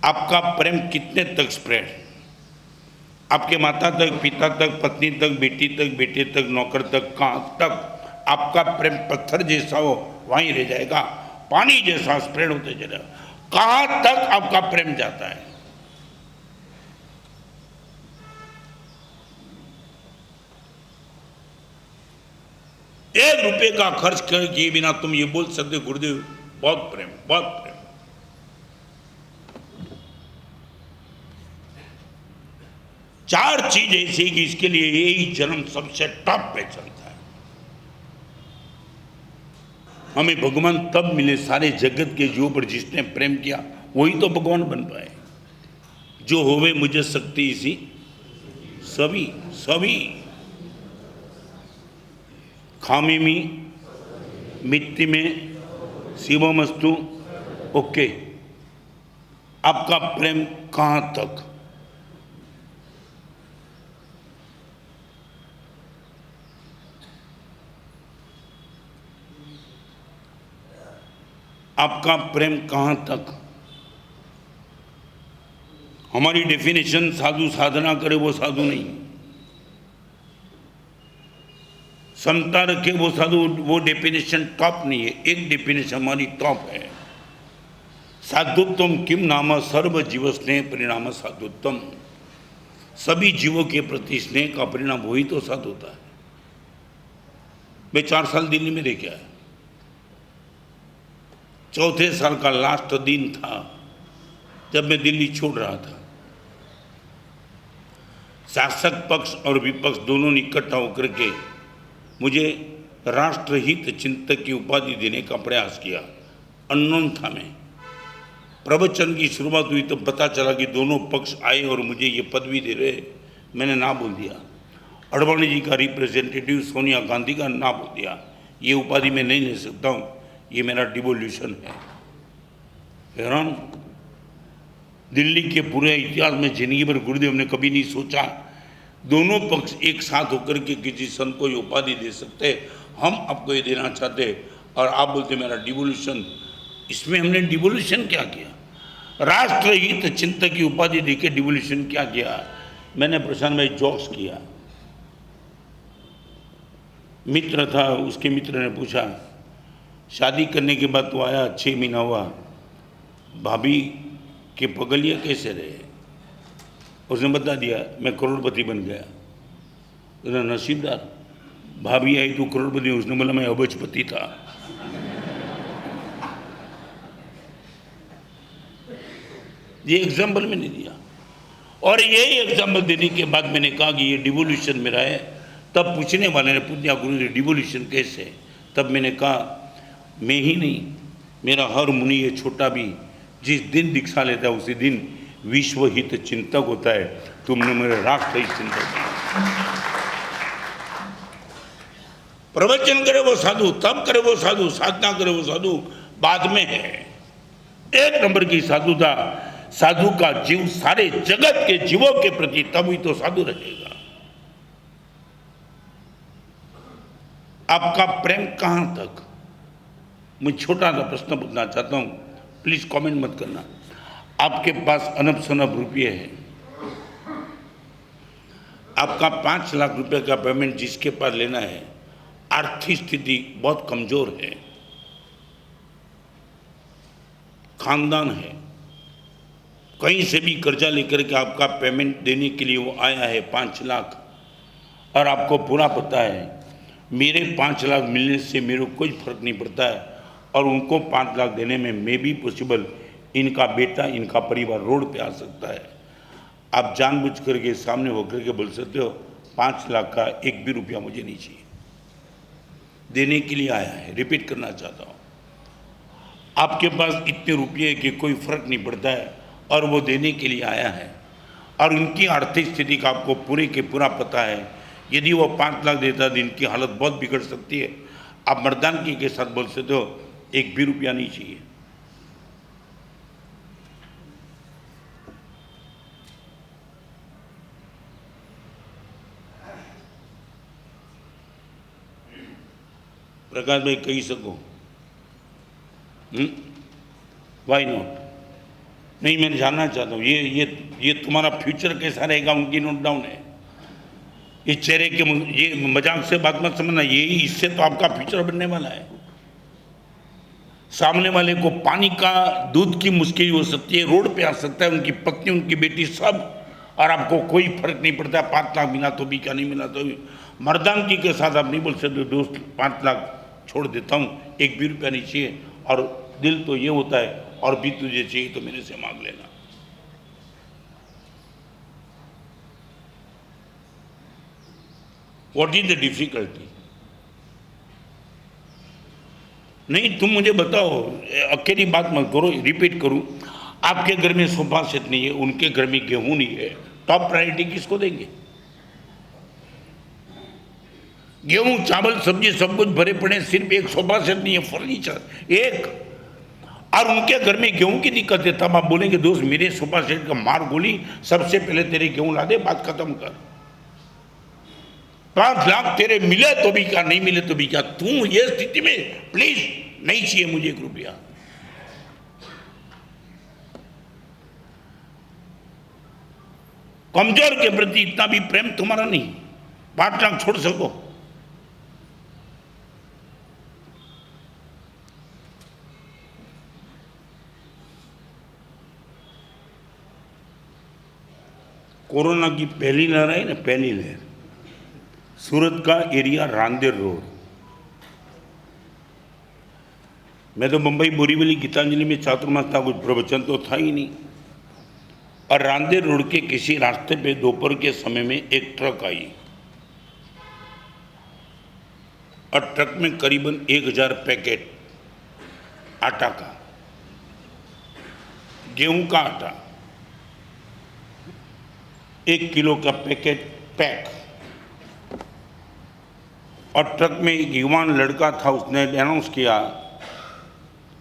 आपका प्रेम कितने तक स्प्रेड? आपके माता तक, पिता तक, पत्नी तक, बेटी तक, बेटे तक, नौकर तक, कहां तक आपका प्रेम पत्थर जैसा हो वहीं रह जाएगा, पानी जैसा स्प्रेड होते चलेगा। कहां तक आपका प्रेम जाता है? ₹1 का खर्च किए बिना तुम ये बोल सकते गुरुदेव बहुत प्रेम, बहुत प्रेम। चार चीज ऐसी कि इसके लिए यही जन्म सबसे टॉप पे चलता है। हमें भगवान तब मिले, सारे जगत के जीवों पर जिसने प्रेम किया वही तो भगवान बन पाए। जो होवे मुझे शक्ति इसी सभी सभी, खामी में मिट्टी में शिवमस्तु। ओके, आपका प्रेम कहां तक? आपका प्रेम कहां तक? हमारी डेफिनेशन साधु साधना करे वो साधु नहीं, समता रखे वो साधु, वो डेफिनेशन टॉप नहीं है। एक डेफिनेशन हमारी टॉप है, साधुत्वम किम नाम सर्व जीव स्नेह परिणाम साधुत्वम। सभी जीवों के प्रति स्नेह का परिणाम वही तो साधुता है। मैं 4 साल दिल्ली में रह के आया, चौथे साल का लास्ट दिन था जब मैं दिल्ली छोड़ रहा था। शासक पक्ष और विपक्ष दोनों ने इकट्ठा होकर के मुझे राष्ट्रहित चिंतक की उपाधि देने का प्रयास किया। अननोन था मैं। प्रवचन की शुरुआत हुई तो पता चला कि दोनों पक्ष आए और मुझे ये पदवी दे रहे। मैंने ना बोल दिया। अडवाणी जी का रिप्रेजेंटेटिव सोनिया गांधी का ना बोल दिया, ये उपाधि मैं नहीं ले सकता हूँ, ये मेरा डिवोल्यूशन है। हैरान, दिल्ली के पूरे इतिहास में जिंदगी भर गुरुदेव ने कभी नहीं सोचा दोनों पक्ष एक साथ होकर के किसी संत को ये उपाधि दे सकते, हम आपको ये देना चाहते और आप बोलते मेरा डिवोल्यूशन। इसमें हमने डिवोल्यूशन क्या किया? राष्ट्रहित चिंतक की उपाधि देके डिवोल्यूशन क्या किया? मैंने प्रशांत भाई जोक्स किया। मित्र था, उसके मित्र ने पूछा शादी करने के बाद तो आया 6 महीना हुआ, भाभी के पगलिया कैसे रहे? उसने बता दिया मैं करोड़पति बन गया। नसीबदार भाभी आई तो करोड़पति, उसने बोला मैं अबजपति था। ये एग्जाम्पल मैंने दिया, और यही एग्जाम्पल देने के बाद मैंने कहा कि ये डिवोल्यूशन मेरा है। तब पूछने वाले ने पूछा गुरु जी डिवोल्यूशन कैसे? तब मैंने कहा मैं ही नहीं, मेरा हर मुनि ये छोटा भी जिस दिन दीक्षा लेता है उसी दिन विश्व हित चिंतक होता है। तुमने मेरे राष्ट्र हित चिंतक। प्रवचन करे वो साधु, तब करे वो साधु, साधना करे वो साधु बाद में है। एक नंबर की साधुता, साधु का जीव सारे जगत के जीवों के प्रति तब ही तो साधु रहेगा। आपका प्रेम कहां तक? मैं छोटा सा प्रश्न पूछना चाहता हूं, प्लीज कमेंट मत करना। आपके पास अनब शनब रुपये है, आपका 5 लाख रुपए का पेमेंट जिसके पास लेना है, आर्थिक स्थिति बहुत कमजोर है, खानदान है, कहीं से भी कर्जा लेकर के आपका पेमेंट देने के लिए वो आया है 5 लाख, और आपको पूरा पता है मेरे 5 लाख मिलने से मेरे को कोई फर्क नहीं पड़ता है, और उनको 5 लाख देने में मैं भी पॉसिबल इनका बेटा, इनका परिवार रोड पे आ सकता है। आप जानबूझ करके सामने होकर के बोल सकते हो 5 लाख का एक भी रुपया मुझे नहीं चाहिए, देने के लिए आया है। रिपीट करना चाहता हूँ, आपके पास इतने रुपये है कि कोई फर्क नहीं पड़ता है, और वो देने के लिए आया है, और उनकी आर्थिक स्थिति का आपको पूरे के पूरा पता है। यदि वो 5 लाख देता तो इनकी हालत बहुत बिगड़ सकती है। आप मर्दानगी के साथ बोल सकते हो एक भी रुपया नहीं चाहिए। प्रकाश भाई कही सको? Why not? नहीं, मैं जानना चाहता हूँ ये तुम्हारा फ्यूचर कैसा रहेगा, उनकी नोट डाउन है। इस चेहरे के ये मजाक से बात मत समझना, ये इससे तो आपका फ्यूचर बनने वाला है। सामने वाले को पानी का, दूध की मुश्किल हो सकती है, रोड पे आ सकता है, उनकी पत्नी, उनकी बेटी सब, और आपको कोई फर्क नहीं पड़ता। 5 लाख मिला तो भी क्या, नहीं मिला तो भी। मर्दानगी के साथ आप नहीं बोल सकते दोस्त 5 लाख छोड़ देता हूँ, एक भी रुपया नहीं चाहिए, और दिल तो ये होता है और भी तुझे चाहिए तो मेरे से मांग लेना। What is the difficulty? नहीं, तुम मुझे बताओ, अकेली बात मत करो, रिपीट करूं। आपके घर में सोफा सेट नहीं है, उनके घर में गेहूं नहीं है, टॉप प्रायोरिटी किसको देंगे? गेहूं, चावल, सब्जी सब कुछ भरे पड़े, सिर्फ एक सोफा सेट नहीं है, फर्नीचर एक, और उनके घर में गेहूं की दिक्कत है। तब आप बोलेंगे दोस्त मेरे सोफा सेट का मार गोली, सबसे पहले तेरे गेहूं ला दे, बात खत्म कर। 5 लाख तेरे मिले तो भी क्या, नहीं मिले तो भी क्या। तू ये स्थिति में प्लीज नहीं चाहिए मुझे 1 रुपया। कमजोर के प्रति इतना भी प्रेम तुम्हारा नहीं, 5 लाख छोड़ सको। कोरोना की पहली लहर आई ना, पहली लहर, सूरत का एरिया रांदेर रोड। मैं तो मुंबई बोरीवली गीतांजलि में चातुर्मास था, कुछ प्रवचन तो था ही नहीं। और रांदेर रोड के किसी रास्ते पे दोपहर के समय में एक ट्रक आई, और ट्रक में करीबन 1000 पैकेट आटा का, गेहूं का आटा, 1 किलो का पैकेट पैक। और ट्रक में एक युवान लड़का था, उसने अनाउंस किया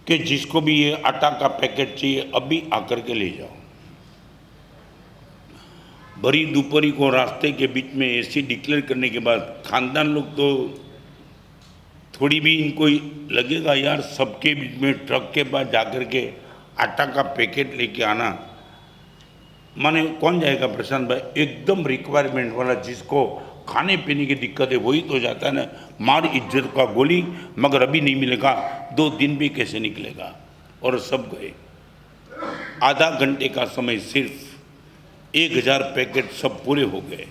कि जिसको भी ये आटा का पैकेट चाहिए अभी आकर के ले जाओ। भरी दोपहरी को रास्ते के बीच में ऐसी डिक्लेयर करने के बाद खानदान लोग तो थोड़ी भी इनको लगेगा यार, सबके बीच में ट्रक के पास जाकर के आटा का पैकेट लेके आना, माने कौन जाएगा प्रशांत भाई? एकदम रिक्वायरमेंट वाला, जिसको खाने पीने की दिक्कत है वही तो जाता है ना। मार इज्जत का गोली, मगर अभी नहीं मिलेगा, 2 दिन भी कैसे निकलेगा। और सब गए। आधा घंटे का समय, सिर्फ 1000 पैकेट सब पूरे हो गए।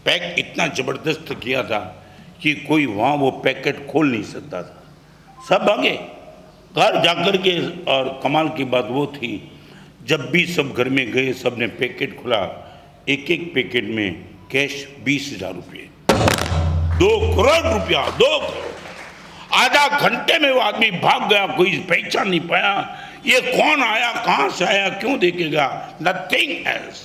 पैक इतना ज़बरदस्त किया था कि कोई वहाँ वो पैकेट खोल नहीं सकता था, सब भागे घर जाकर के। और कमाल की बात वो थी, जब भी सब घर में गए सब ने पैकेट खुला, एक एक पैकेट में कैश 20,000 रुपये, 2 करोड़ रुपया, 2 करोड़। आधा घंटे में वो आदमी भाग गया, कोई पहचान नहीं पाया ये कौन आया, कहां से आया, क्यों देखेगा, नथिंग एल्स।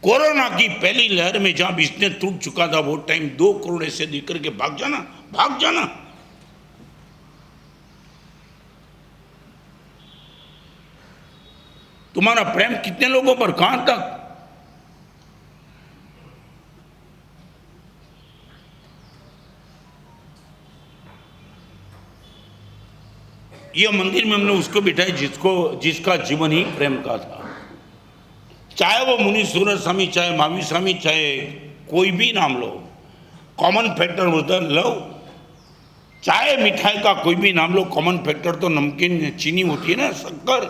कोरोना की पहली लहर में जहां बिजनेस टूट चुका था, वो टाइम 2 करोड़ ऐसे देकर के भाग जाना, भाग जाना। तुम्हारा प्रेम कितने लोगों पर, कहां तक? ये मंदिर में हमने उसको बिठाया जिसका जीवन ही प्रेम का था। चाहे वो मुनि सूरज स्वामी, चाहे महावीर स्वामी, चाहे कोई भी नाम लो, कॉमन फैक्टर होता है लव। चाहे मिठाई का कोई भी नाम लो, कॉमन फैक्टर तो नमकीन चीनी होती है ना, शक्कर।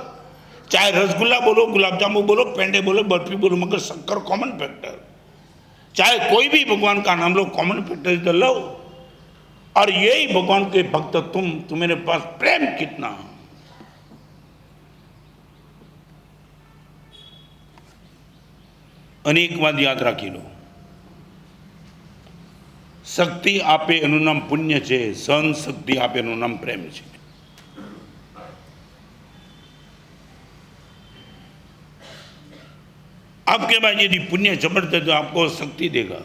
चाहे रसगुल्ला बोलो, गुलाब जामुन बोलो, पेंडे बोलो, बर्फी बोलो, मगर शक्कर कॉमन फैक्टर। चाहे कोई भी भगवान का नाम लो, common factor is the love. और यही भगवान के भक्त तुम्हारे पास प्रेम कितना। अनेक बात याद राखी लो, शक्ति आपे एનું નામ પુણ્ય છે, સહન શક્તિ આપે એનું નામ પ્રેમ છે। आपके पास यदि पुण्य जबरदस्त है तो आपको शक्ति देगा।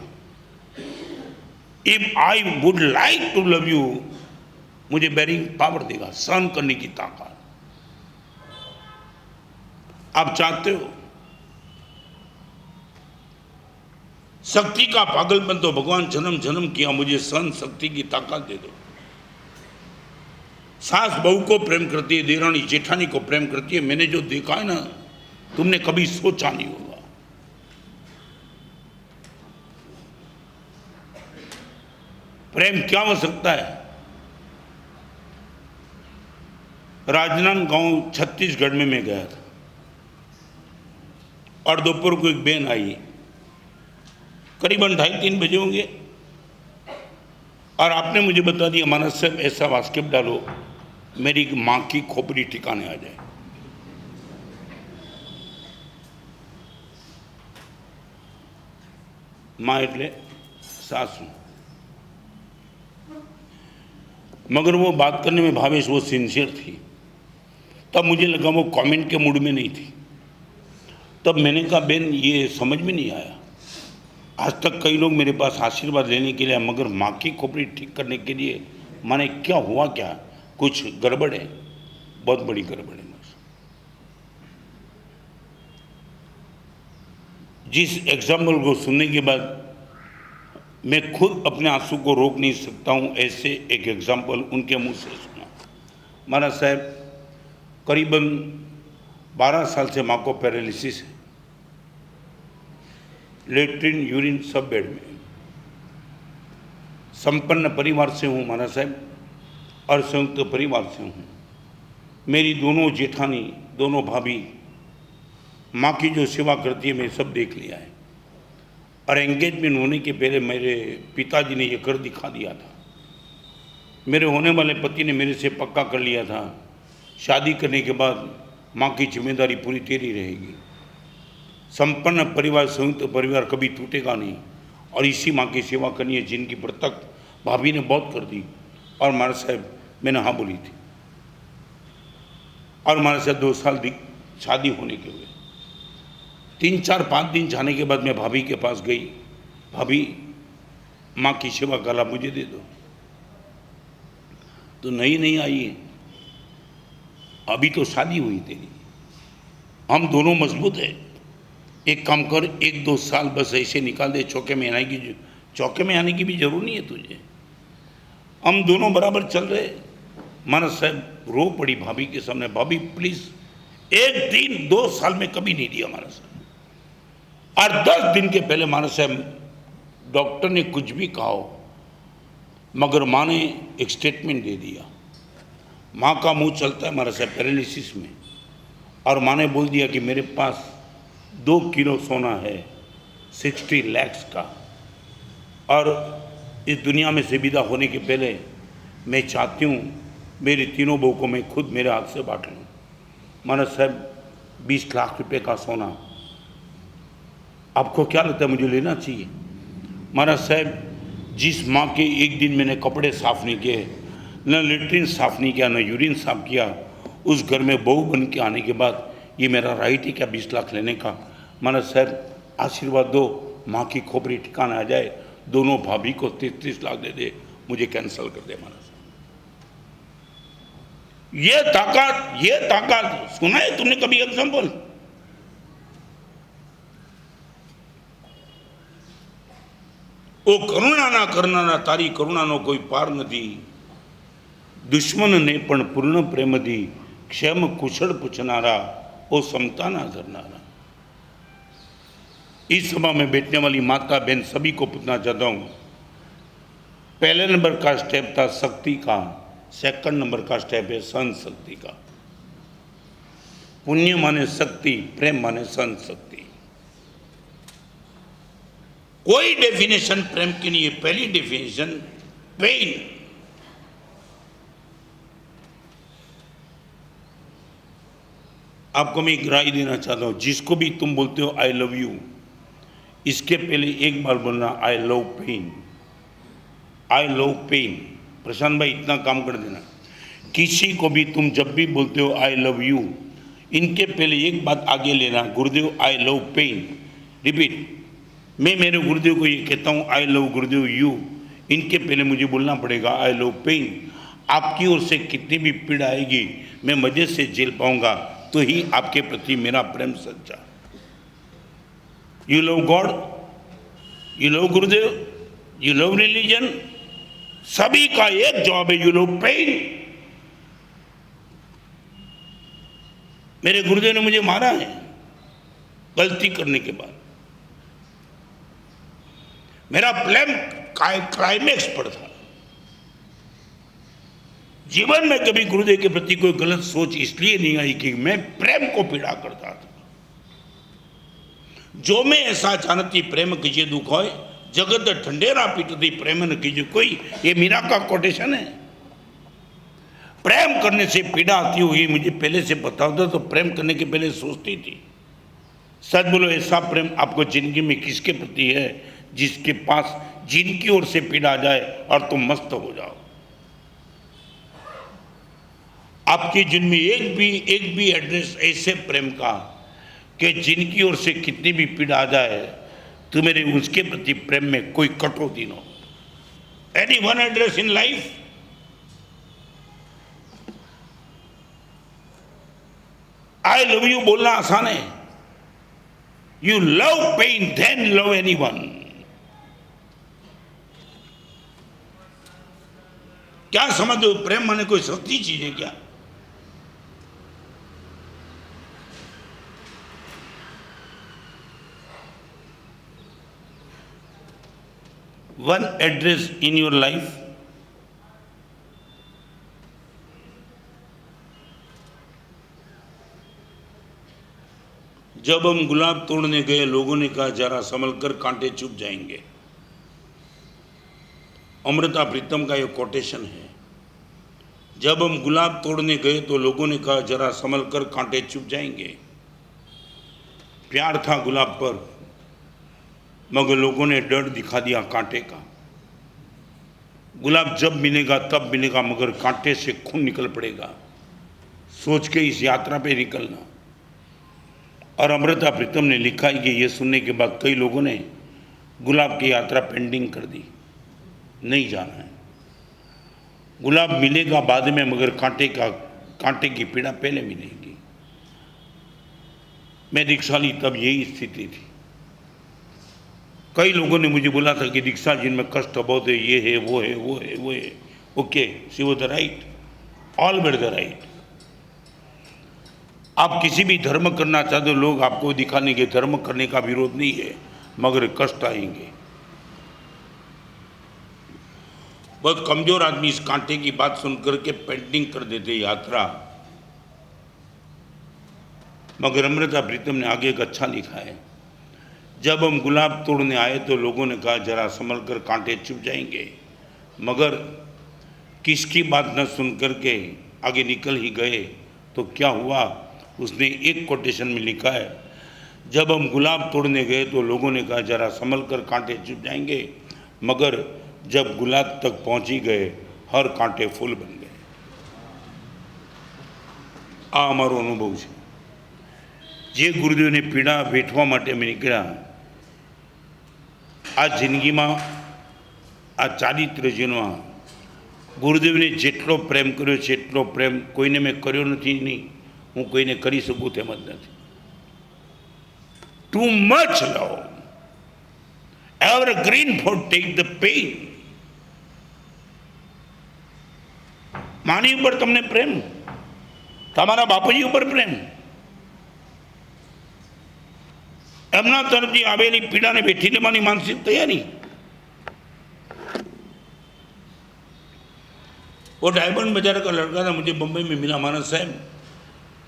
If I would like to love you, मुझे बेरिंग पावर देगा, सहन करने की ताकत। आप चाहते हो शक्ति का पागलपन, तो भगवान जन्म जन्म किया, मुझे सहन शक्ति की ताकत दे दो। सास बहू को प्रेम करती है, देरानी जेठानी को प्रेम करती है। मैंने जो देखा है ना, तुमने कभी सोचा नहीं होगा। प्रेम क्या हो सकता है। राजनांदगांव छत्तीसगढ़ में मैं गया था और दोपहर को एक बहन आई, करीबन 2:30-3 बजे होंगे, और आपने मुझे बता दिया मानस साहब ऐसा वास्केप डालो मेरी माँ की खोपड़ी ठिकाने आ जाए। माँ એટલે सासू। मगर वो बात करने में भावेश वो सिंसियर थी। तब मुझे लगा वो कमेंट के मूड में नहीं थी। तब मैंने कहा बेन ये समझ में नहीं आया, आज तक कई लोग मेरे पास आशीर्वाद लेने के लिए, मगर माँ की खोपड़ी ठीक करने के लिए माने क्या हुआ, क्या कुछ गड़बड़ है, बहुत बड़ी गड़बड़ है। जिस एग्जाम्पल को सुनने के बाद मैं खुद अपने आंसू को रोक नहीं सकता हूँ, ऐसे एक एग्जाम्पल उनके मुंह से सुना। महाराज साहब करीबन 12 साल से माँ को पैरालिसिस है, लेट्रिन यूरिन सब बेड में। संपन्न परिवार से हूँ महाराज साहब, और संयुक्त परिवार से हूँ। मेरी दोनों जेठानी, दोनों भाभी माँ की जो सेवा करती है मैं सब देख लिया है। और एंगेजमेंट होने के पहले मेरे पिताजी ने ये कर दिखा दिया था। मेरे होने वाले पति ने मेरे से पक्का कर लिया था, शादी करने के बाद माँ की जिम्मेदारी पूरी तेरी रहेगी। संपन्न परिवार, संयुक्त परिवार कभी टूटेगा नहीं, और इसी माँ की सेवा करनी है जिनकी बरतक भाभी ने बहुत कर दी। और महाराज साहब मैंने हाँ बोली थी। और महाराज साहब 2 साल शादी होने के हुए, 3, 4, 5 दिन जाने के बाद मैं भाभी के पास गई, भाभी माँ की सेवा का लाभ मुझे दे दो। तो नहीं आई है, अभी तो शादी हुई तेरी, हम दोनों मजबूत है, एक काम कर 1-2 साल बस ऐसे निकाल दे, चौके में आने की भी जरूर नहीं है तुझे, हम दोनों बराबर चल रहे। महाराज साहब रो पड़ी भाभी के सामने, भाभी प्लीज 1 दिन 2 साल में कभी नहीं दिया महाराज साहब। और 10 दिन के पहले महाराज साहब डॉक्टर ने कुछ भी कहा हो, मगर माँ ने एक स्टेटमेंट दे दिया। माँ का मुंह चलता है महाराज साहब पैरालिसिस में, और माँ ने बोल दिया कि मेरे पास 2 किलो सोना है 60 लाख का। और इस दुनिया में से विदा होने के पहले मैं चाहती हूँ मेरी तीनों बहू को मैं खुद मेरे हाथ से बांट लूँ। महाराज साहब 20 लाख रुपए का सोना आपको क्या लगता है मुझे लेना चाहिए? महाराज साहब जिस माँ के एक दिन मैंने कपड़े साफ नहीं किए, न लेटरिन साफ नहीं किया, न यूरिन साफ किया, उस घर में बहू बन के आने के बाद ये मेरा राइट है क्या 20 लाख लेने का? महाराज साहब आशीर्वाद दो, माँ की खोपड़ी ठिकाना आ जाए, दोनों भाभी को 33 लाख दे दे, मुझे कैंसिल कर दे। महाराज ये ताकत सुना है तुमने कभी एग्जाम्पल? ओ करुणा ना करना तारी करुणा नो कोई पार नहीं, दुश्मन ने पण पूर्ण प्रेम दी, क्षेम कुशल पूछनारा ओ समता ना धरनारा। इस सभा में बैठने वाली माता बहन सभी को पूछना चाहता हूं, पहले नंबर का स्टेप था शक्ति का, सेकंड नंबर का स्टेप है सहन शक्ति का। पुण्य माने शक्ति, प्रेम माने सहन शक्ति। कोई डेफिनेशन प्रेम की नहीं है। पहली डेफिनेशन पेन। आपको मैं एक राय देना चाहता हूं, जिसको भी तुम बोलते हो आई लव यू, इसके पहले एक बार बोलना I love pen. I love pen. Prashant भाई इतना काम कर देना। किसी को भी तुम जब भी बोलते हो आई लव यू, इनके पहले एक बात आगे लेना, गुरुदेव आई लव पेन। रिपीट। मैं मेरे गुरुदेव को ये कहता हूँ आई लव गुरुदेव यू, इनके पहले मुझे बोलना पड़ेगा आई लव पेन। आपकी ओर से कितनी भी पीड़ा आएगी मैं मजे से झेल पाऊंगा, तो ही आपके प्रति मेरा प्रेम सच्चा। You love God, you love Gurudev, you love religion, सभी का एक जवाब है यू लव पेन। मेरे गुरुदेव ने मुझे मारा है गलती करने के बाद। मेरा प्रेम क्लाइमेक्स पर था। जीवन में कभी गुरुदेव के प्रति कोई गलत सोच इसलिए नहीं आई कि मैं प्रेम को पीड़ा करता था। जो मैं ऐसा जानती प्रेम कीजिए दुख होए, जगत ठंडेरा पीटती प्रेम न कीजिए कोई, ये मीरा का कोटेशन है। प्रेम करने से पीड़ा आती होगी मुझे पहले से पता होता तो प्रेम करने के पहले सोचती थी। सच बोलो, ऐसा प्रेम आपको जिंदगी में किसके प्रति है जिसके पास जिनकी ओर से पीड़ा आ जाए और तुम मस्त हो जाओ? आपकी जिनमें एक भी एड्रेस ऐसे प्रेम का कि जिनकी ओर से कितनी भी पीड़ा आ जाए तो मेरे उसके प्रति प्रेम में कोई कटौती न हो। Any one address in life? I love you बोलना आसान है। You love pain then love anyone. क्या समझो, प्रेम माने कोई सस्ती चीज है क्या? One address in your life. जब हम गुलाब तोड़ने गए लोगों ने कहा जरा संभल कर कांटे चुभ जाएंगे। अमृता प्रीतम का यह कोटेशन है। जब हम गुलाब तोड़ने गए तो लोगों ने कहा जरा संभल कर कांटे चुभ जाएंगे। प्यार था गुलाब पर, मगर लोगों ने डर दिखा दिया कांटे का। गुलाब जब मिलेगा तब मिलेगा, मगर कांटे से खून निकल पड़ेगा। सोच के इस यात्रा पे निकलना। और अमृता प्रीतम ने लिखा है कि ये सुनने के बाद कई लोगों ने गुलाब की यात्रा पेंडिंग कर दी, नहीं जाना है। गुलाब मिलेगा बाद में, मगर कांटे की पीड़ा पहले मिलेगी। मैं दीक्षा ली तब यही स्थिति थी। कई लोगों ने मुझे बोला था कि दीक्षा जिनमें कष्ट बहुत है, ये है वो है वो है वो है। Okay, she was the right, all were the right. आप किसी भी धर्म करना चाहते हो, लोग आपको दिखाने के धर्म करने का विरोध नहीं है, मगर कष्ट आएंगे। बहुत कमजोर आदमी इस कांटे की बात सुनकर के पेंडिंग कर देते यात्रा। मगर अमृता प्रीतम ने आगे एक अच्छा लिखा है, जब हम गुलाब तोड़ने आए तो लोगों ने कहा जरा संभल कर कांटे चुभ जाएंगे, मगर किसकी बात न सुन करके आगे निकल ही गए तो क्या हुआ। उसने एक कोटेशन में लिखा है, जब हम गुलाब तोड़ने गए तो लोगों ने कहा जरा संभल कर कांटे चुभ जाएंगे, मगर जब गुलाब तक पहुंच ही गए हर कांटे फूल बन गए। आ अमारो अनुभव है। जे गुरुदेव ने पीड़ा वेठवा माटे में निकळ्या, आ जिंदगी में आ चारित्र जीवनमां गुरुदेव ने जेटलो प्रेम कर्यो छे एटलो प्रेम कोईने मैं कर्यो नथी, नहीं हूँ कोईने करी सकूँ तेम ज नथी। Too much love evergreen for take the pain. मानी ऊपर तमने प्रेम, तमारा बापूजी ऊपर प्रेम, एमना तरफथी आवेली पीड़ा ने बेठी लेवानी मानसिक तैयारी। वो डायमंड बाजार का लड़का था, मुझे बम्बई में मिला। मानस साहब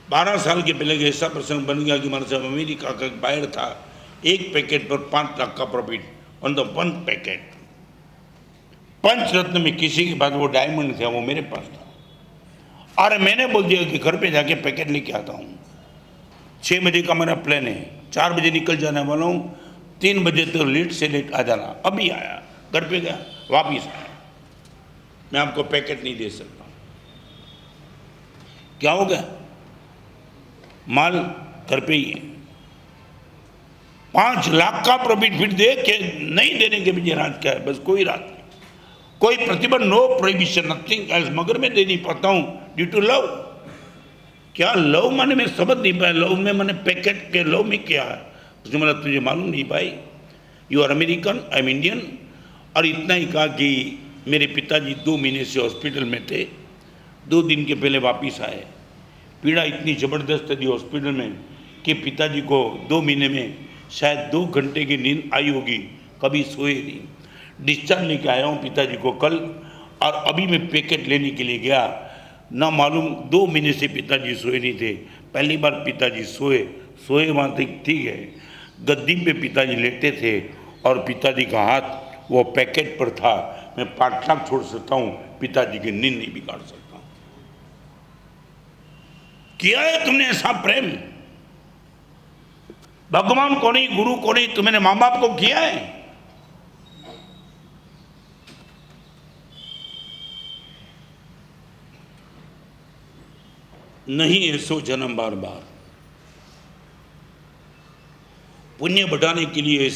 12 साल के पहले ऐसा प्रसंग बन गया कि मानस साहब अमेरिका का बाहर था, एक पैकेट पर 5 लाख का प्रॉफिट ऑन द 1 पैकेट। पंचरत्न में किसी के पास वो डायमंड था, वो मेरे पास था। और मैंने बोल दिया कि घर पे जाके पैकेट लेके आता हूँ। 6 बजे का मेरा प्लान है, 4 बजे निकल जाने वाला हूँ, 3 बजे तो लेट से लेट आ जाना। अभी आया, घर पे गया, वापिस आया। मैं आपको पैकेट नहीं दे सकता। क्या हो गया, माल घर पे ही है। 5 लाख का प्रॉफिट फिर दे के नहीं देने के मुझे राज क्या है, बस कोई राज नहीं, कोई प्रतिबंध, नो प्रोहिबिशन, नथिंग एल्स, मगर मैं दे नहीं पाता हूँ ड्यू टू लव। क्या लव माने मैं समझ नहीं पाया। लव में मैंने पैकेट के लव में क्या है, उसने बोला तुझे मालूम नहीं भाई, you are American, I am Indian. और इतना ही कहा कि मेरे पिताजी 2 महीने से हॉस्पिटल में थे, 2 दिन के पहले वापस आए। पीड़ा इतनी ज़बरदस्त थी हॉस्पिटल में कि पिताजी को 2 महीने में शायद 2 घंटे की नींद आई होगी, कभी सोए नहीं। डिस्चार्ज लेके आया हूँ पिताजी को कल, और अभी मैं पैकेट लेने के लिए गया, ना मालूम 2 महीने से पिताजी सोए नहीं थे। पहली बार पिताजी सोए वहाँ तक ठीक है, गद्दी पे पिताजी लेटे थे और पिताजी का हाथ वो पैकेट पर था। मैं 5 लाख छोड़ सकता हूँ, पिताजी की नींद नहीं बिगाड़ सकता हूँ। किया है तुमने ऐसा प्रेम, भगवान को नहीं, गुरु को नहीं, तुमने माँ बाप को किया है। नहीं ऐसो जन्म बार बार, पुण्य बढ़ाने के लिए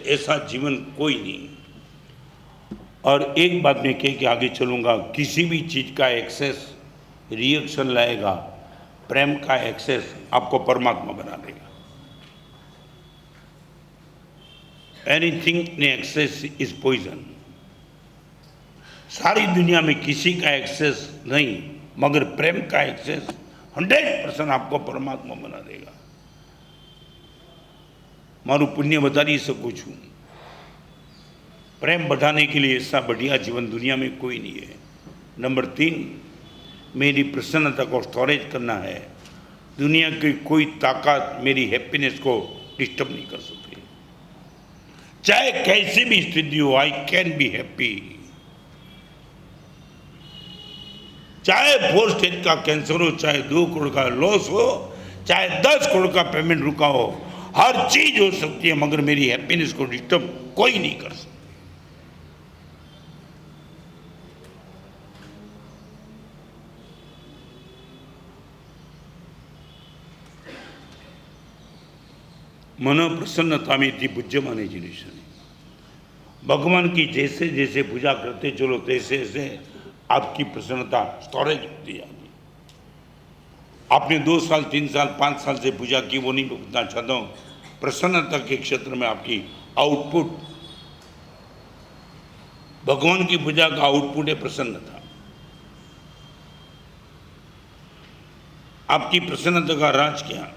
ऐसा जीवन कोई नहीं। और एक बात मैं कह के आगे चलूँगा, किसी भी चीज़ का एक्सेस रिएक्शन लाएगा, प्रेम का एक्सेस आपको परमात्मा बना देगा। Anything in excess is poison. सारी दुनिया में किसी का एक्सेस नहीं, मगर प्रेम का एक्सेस 100% आपको परमात्मा बना देगा। मारू पुण्य बताड़ी सकूँ छूँ। प्रेम बढ़ाने के लिए ऐसा बढ़िया जीवन दुनिया में कोई नहीं है। नंबर 3, मेरी प्रसन्नता को स्टोरेज करना है। दुनिया की कोई ताकत मेरी हैप्पीनेस को डिस्टर्ब नहीं कर सकती, चाहे कैसी भी स्थिति हो। आई कैन बी हैप्पी, चाहे 4 स्टेज का कैंसर हो, चाहे 2 करोड़ का लॉस हो, चाहे 10 करोड़ का पेमेंट रुका हो, हर चीज हो सकती है, मगर मेरी हैप्पीनेस को डिस्टर्ब कोई नहीं कर सकता। मन प्रसन्नता में थी पूज्यमाने जिनिस। भगवान की जैसे जैसे पूजा करते चलो तैसे तैसे आपकी प्रसन्नता स्टोरेज होती जाती। आपने 2 साल 3 साल 5 साल से पूजा की, वो नहीं बताना चाहता हूँ। प्रसन्नता के क्षेत्र में आपकी आउटपुट, भगवान की पूजा का आउटपुट है प्रसन्नता। आपकी प्रसन्नता का राज क्या?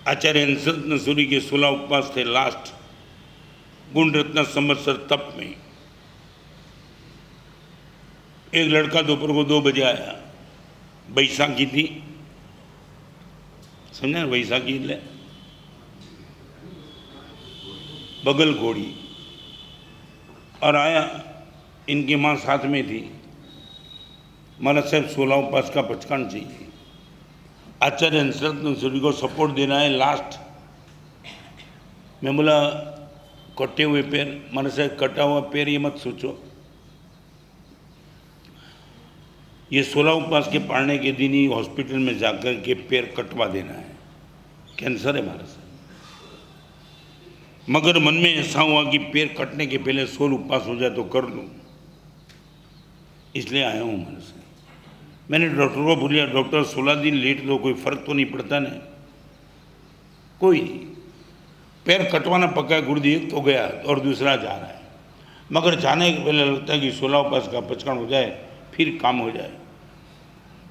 आचार्य हंसरत्न सूरी के 16 उपवास थे लास्ट गुण रत्न संवत्सर तप में। एक लड़का दोपहर को 2 बजे आया, बैसाखी थी, समझा ने? वैशाखी એટલે बगल घोड़ी। और आया, इनकी माँ साथ में थी। माना साहब 16 उपवास का पचकान चाहिए, आचार्य हंसरत्न सूरी को सपोर्ट देना है लास्ट। मैं बोला कटे हुए पैर, माना साहब कटा हुआ पैर ये मत सोचो, ये 16 उपवास के पाड़ने के दिन ही हॉस्पिटल में जाकर के पैर कटवा देना है, कैंसर है मारा साहब। मगर मन में ऐसा हुआ कि पैर कटने के पहले 16 उपवास हो जाए तो कर लूँ, इसलिए आया हूँ मन से। मैंने डॉक्टर को बोलिया, डॉक्टर 16 दिन लेट दो, कोई फर्क तो नहीं पड़ता ना? कोई नहीं, पैर कटवाना पक्का है, गुरुदेव एक तो गया और दूसरा जा रहा है, मगर जाने के पहले लगता है कि 16 उपवास का पचकान हो जाए फिर काम हो जाए।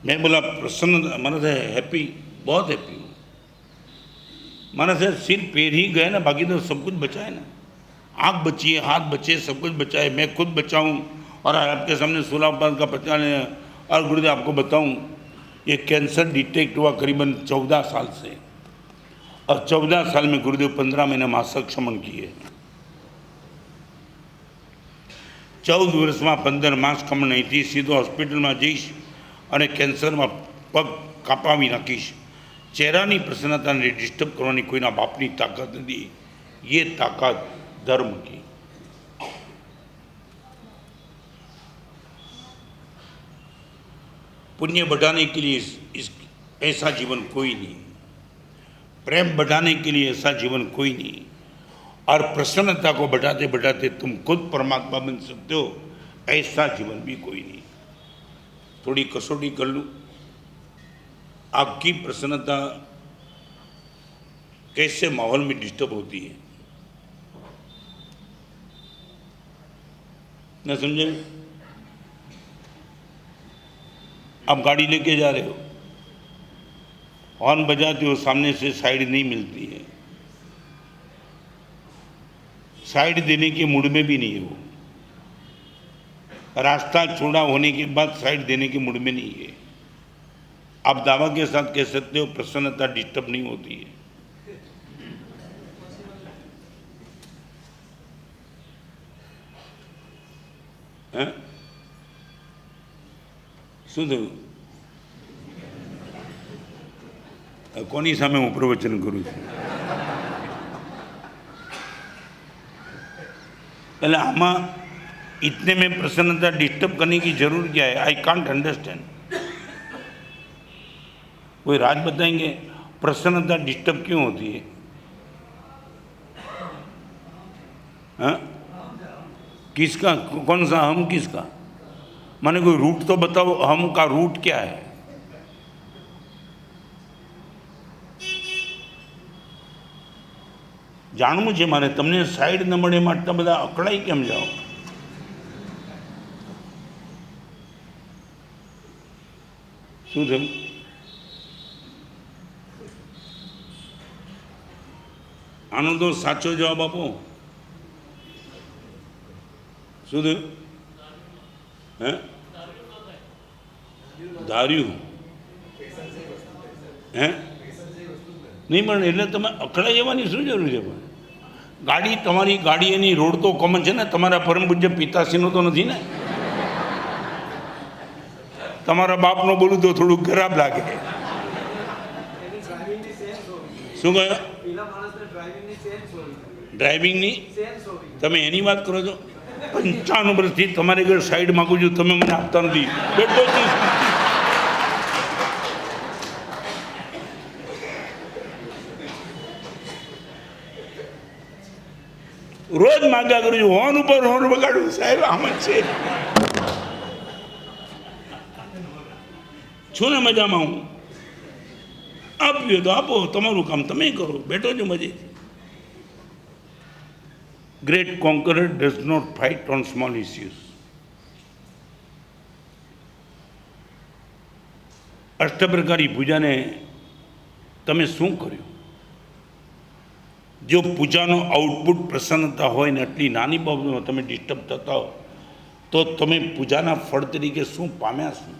मैं बोला प्रसन्न, मन से हैप्पी, बहुत हैप्पी हूँ। मन से सिर्फ पैर ही गए ना, बाकी तो सब कुछ बचा है ना, आँख बची है, हाथ बचे, सब कुछ बचा है, मैं खुद बचाऊँ और आपके सामने 16 उपवास का पचकान है। और गुरुदेव आपको बताऊं, ये कैंसर डिटेक्ट हुआ करीबन 14 साल से, और 14 साल में गुरुदेव 15 महीने मासिक क्षमण किए। 14 वर्ष में 15 मास क्षमण नहीं थी, सीधो हॉस्पिटल में जईश और कैंसर में पग कापावी नाखीश। चेहरानी प्रसन्नता ने डिस्टर्ब करवानी कोईना बापनी ताकत नहीं, ये ताकत धर्म की। पुण्य बढ़ाने के लिए इस ऐसा जीवन कोई नहीं, प्रेम बढ़ाने के लिए ऐसा जीवन कोई नहीं, और प्रसन्नता को बढ़ाते बढ़ाते तुम खुद परमात्मा बन सकते हो, ऐसा जीवन भी कोई नहीं। थोड़ी कसौटी कर लूँ, आपकी प्रसन्नता कैसे माहौल में डिस्टर्ब होती है, न समझे? आप गाड़ी लेके जा रहे हो, हॉर्न बजाते हो, सामने से साइड नहीं मिलती है, साइड देने के मूड में भी नहीं हो, रास्ता छोड़ा होने के बाद साइड देने के मूड में नहीं है। आप दावा के साथ कह सकते हो प्रसन्नता डिस्टर्ब नहीं होती है। શું થયું? કોની સામે હું પ્રવચન કરું છું? એટલે આમાં इतने में प्रसन्नता डिस्टर्ब करने की जरूर क्या है? I can't understand. कोई राज बताएंगे प्रसन्नता डिस्टर्ब क्यों होती है? हाँ, किसका, कौन सा हम, किसका? माने कोई रूट तो बताओ, हम का रूट क्या है? જાણવું છે મારે, તમને સાઈડ ન મળે એમાં આટલા બધા અકળાઈ કેમ જાઓ? શું થયું? આનો તો સાચો જવાબ આપો. શું થયું? હે? ધાર્યું હે નહીં, પણ એટલે તમે અકળાઈ જવાની શું જરૂર છે? પણ ગાડી તમારી ગાડી એની રોડ તો કોમન છે ને, તમારા પરમ પૂજ્ય પિતાશ્રીનો તો નથી ને? તમારા બાપનો બોલું તો થોડુંક ખરાબ લાગે. શું કહ્યું? ડ્રાઇવિંગની તમે એની વાત કરો છો? 95 વર્ષથી તમારી ઘર સાઈડ માગું છું, તમે મને આપતા નથી. બેઠો રોજ માગ્યા કરું છું, હોર્ન ઉપર હોર્ન બગાડું. સાહેબ આમ જ છે. છું ને મજામાં હું. આપ્યું તો આપો, તમારું કામ તમે કરો, બેઠો છો મજે. Great conqueror does not fight on small issues. અષ્ટપ્રકારી પૂજાને તમે શું કર્યું? જો પૂજાનો આઉટપુટ પ્રસન્નતા હોય ને આટલી નાની બાબતમાં તમે ડિસ્ટર્બ થતા હો તો તમે પૂજાના ફળ તરીકે શું પામ્યા છો?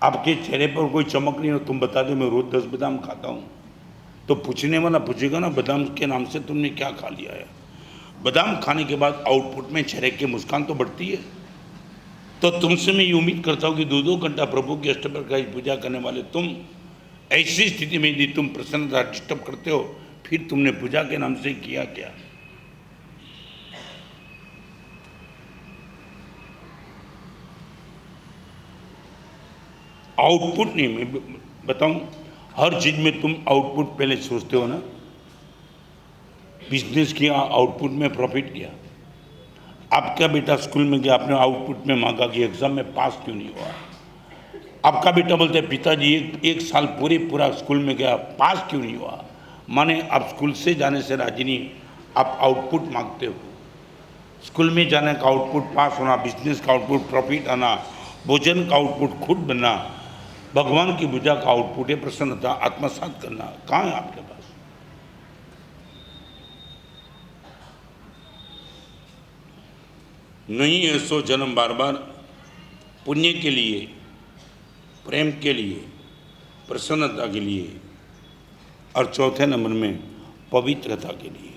आपके चेहरे पर कोई चमक नहीं हो, तुम बता दो मैं रोज 10 बादाम खाता हूँ, तो पूछने वाला पूछेगा ना बादाम के नाम से तुमने क्या खा लिया है। बादाम खाने के बाद आउटपुट में चेहरे की मुस्कान तो बढ़ती है। तो तुमसे मैं ये उम्मीद करता हूँ कि 2-2 घंटा प्रभु की अष्टप्रकाश पूजा करने वाले तुम ऐसी स्थिति में यदि तुम प्रसन्नता डिस्टर्ब करते हो, फिर तुमने पूजा के नाम से किया क्या। आउटपुट नहीं, मैं बताऊं, हर चीज में तुम आउटपुट पहले सोचते हो ना। बिजनेस किया, आउटपुट में प्रॉफिट किया। आपका बेटा स्कूल में गया, आपने आउटपुट में मांगा कि एग्जाम में पास क्यों नहीं हुआ। आपका बेटा बोलते हैं पिताजी एक साल पूरा स्कूल में गया, पास क्यों नहीं हुआ। माने आप स्कूल से जाने से राजी नहीं, आप आउटपुट मांगते हो। स्कूल में जाने का आउटपुट पास होना, बिजनेस का आउटपुट प्रॉफिट आना, भोजन का आउटपुट खुद बनना, भगवान की पूजा का आउटपुट है प्रसन्नता आत्मसात करना। कहाँ है आपके पास। नहीं है सो जन्म बार बार पुण्य के लिए, प्रेम के लिए, प्रसन्नता के लिए, और चौथे नंबर में पवित्रता के लिए।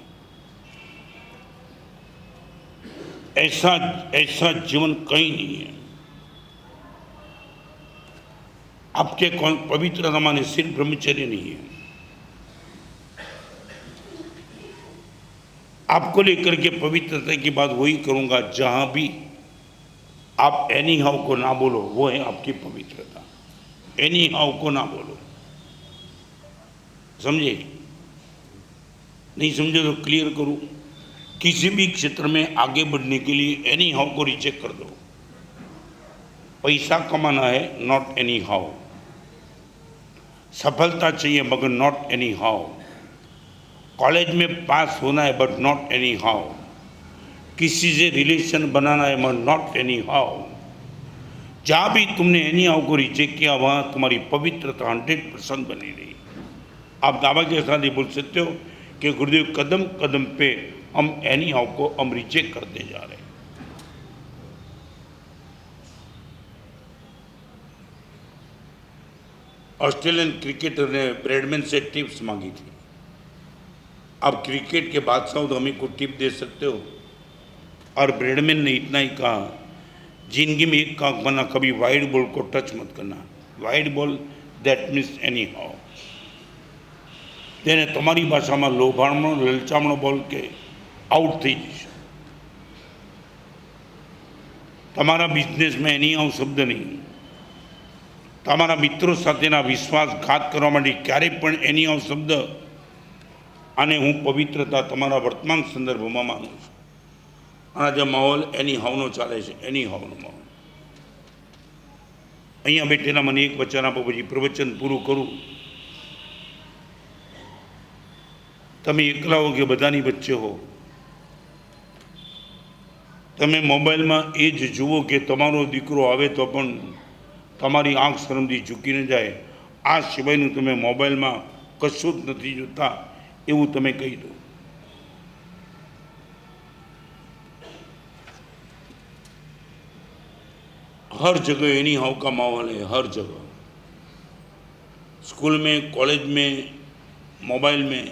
ऐसा जीवन कहीं नहीं है। आपके कौन पवित्रता माने सिर्फ ब्रह्मचर्य नहीं है। आपको लेकर के पवित्रता की बात वही करूंगा जहां भी आप एनी हाउ को ना बोलो, वो है आपकी पवित्रता। एनी हाउ को ना बोलो, समझे। नहीं समझे तो क्लियर करूं। किसी भी क्षेत्र में आगे बढ़ने के लिए एनी हाउ को रिजेक्ट कर दो। पैसा कमाना है, नॉट एनी हाउ। सफलता चाहिए मगर नॉट एनी हाउ। कॉलेज में पास होना है बट नॉट एनी हाउ। किसी से रिलेशन बनाना है मगर नॉट एनी हाउ। जहाँ भी तुमने एनी हाउ को रिजेक्ट किया वहाँ तुम्हारी पवित्रता 100% बनी रही। आप दावा के साथ ही बोल सकते हो कि गुरुदेव कदम कदम पे हम एनी हाउ को हम रिजेक्ट करते जा रहे हैं। ऑस्ट्रेलियन क्रिकेटर ने ब्रैडमैन से टिप्स मांगी थी। अब क्रिकेट के बादशाह तो हमें को टिप दे सकते हो। और ब्रैडमैन ने इतना ही कहा, जिंदगी में एक काम करना, कभी वाइड बॉल को टच मत करना। Wide ball that means any how. તેને તમારી ભાષામાં લોભામણો લલચામણો બોલ કે આઉટ થઈ જશો। તમારા બિઝનેસમાં એની આવું શબ્દ નહીં। તમારા મિત્રો સાથેના વિશ્વાસઘાત કરવા માટે ક્યારેય પણ એની આવું શબ્દ। આને હું પવિત્રતા તમારા વર્તમાન સંદર્ભમાં માનું છું। આ જે માહોલ એની હાવનો ચાલે છે, એની હાવનો માહોલ। અહીંયા બેઠેલા મને એક વચન આપો, પછી પ્રવચન પૂરું કરું। તમે એકલા હો કે બધાની વચ્ચે હો, તમે મોબાઈલમાં એ જ જુઓ કે તમારો દીકરો આવે તો પણ તમારી આંખ શરમથી ઝૂકી ન જાય। આ સિવાયનું તમે મોબાઈલમાં કશું જ નથી જોતા એવું તમે કહી દો। हर जगह एनी हाउ का माहौल है, हर जगह। स्कूल में, कॉलेज में, मोबाइल में,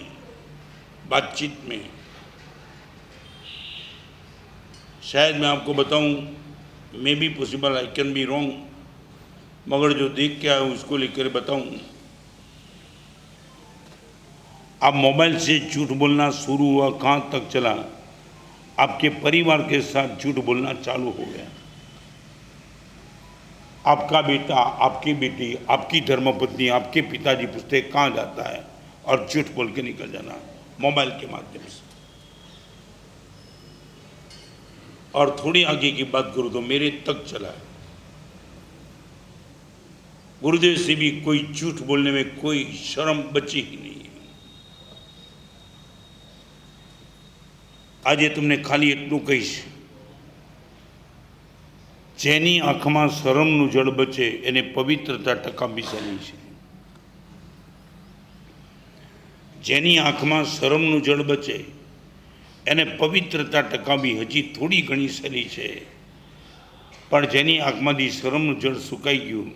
बातचीत में। शायद मैं आपको बताऊं, may be possible, I can be wrong, मगर जो देख के आया उसको लेकर बताऊं। अब मोबाइल से झूठ बोलना शुरू हुआ, कहाँ तक चला, आपके परिवार के साथ झूठ बोलना चालू हो गया। आपका बेटा, आपकी बेटी, आपकी धर्मपत्नी, आपके पिताजी पूछते कहाँ जाता है और झूठ बोल के निकल जाना मोबाइल के माध्यम से। और थोड़ी आगे की बात करूँ तो मेरे तक चला है। गुरुदेव से भी कोई झूठ बोलने में कोई शर्म बची ही नहीं है। आज ये तुमने खाली એટલું કહીશ, જેની આંખમાં શરમનું જળ બચે એને પવિત્રતા ટકાવી સલી છે। જેની આંખમાં શરમનું જળ બચે એને પવિત્રતા ટકાવી હજી થોડી ઘણી સહેલી છે। પણ જેની આંખમાંથી શરમનું જળ સુકાઈ ગયું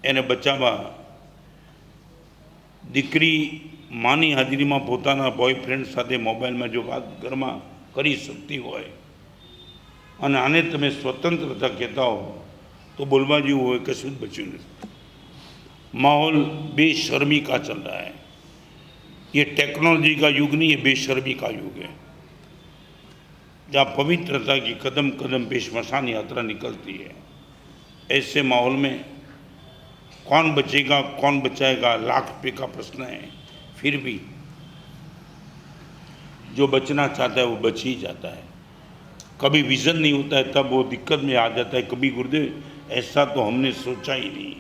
એને બચાવવા દીકરી માની હાજરીમાં પોતાના બોયફ્રેન્ડ સાથે મોબાઈલમાં જો વાત ઘરમાં કરી શકતી હોય અને આને તમે स्वतंत्रता કહેતા હો तो बोलवा જેવું હોય કશું જ બચ્યું નથી। माहौल बेशर्मी का चल रहा है। ये टेक्नोलॉजी का युग नहीं, ये बेशर्मी का युग है, जहाँ पवित्रता की कदम कदम पे श्मशान यात्रा निकलती है। ऐसे माहौल में कौन बचेगा कौन बचाएगा लाख रुपये का प्रश्न है। फिर भी जो बचना चाहता है वो बच ही जाता है। कभी विजन नहीं होता है तब वो दिक्कत में आ जाता है। कभी गुरुदेव ऐसा तो हमने सोचा ही नहीं।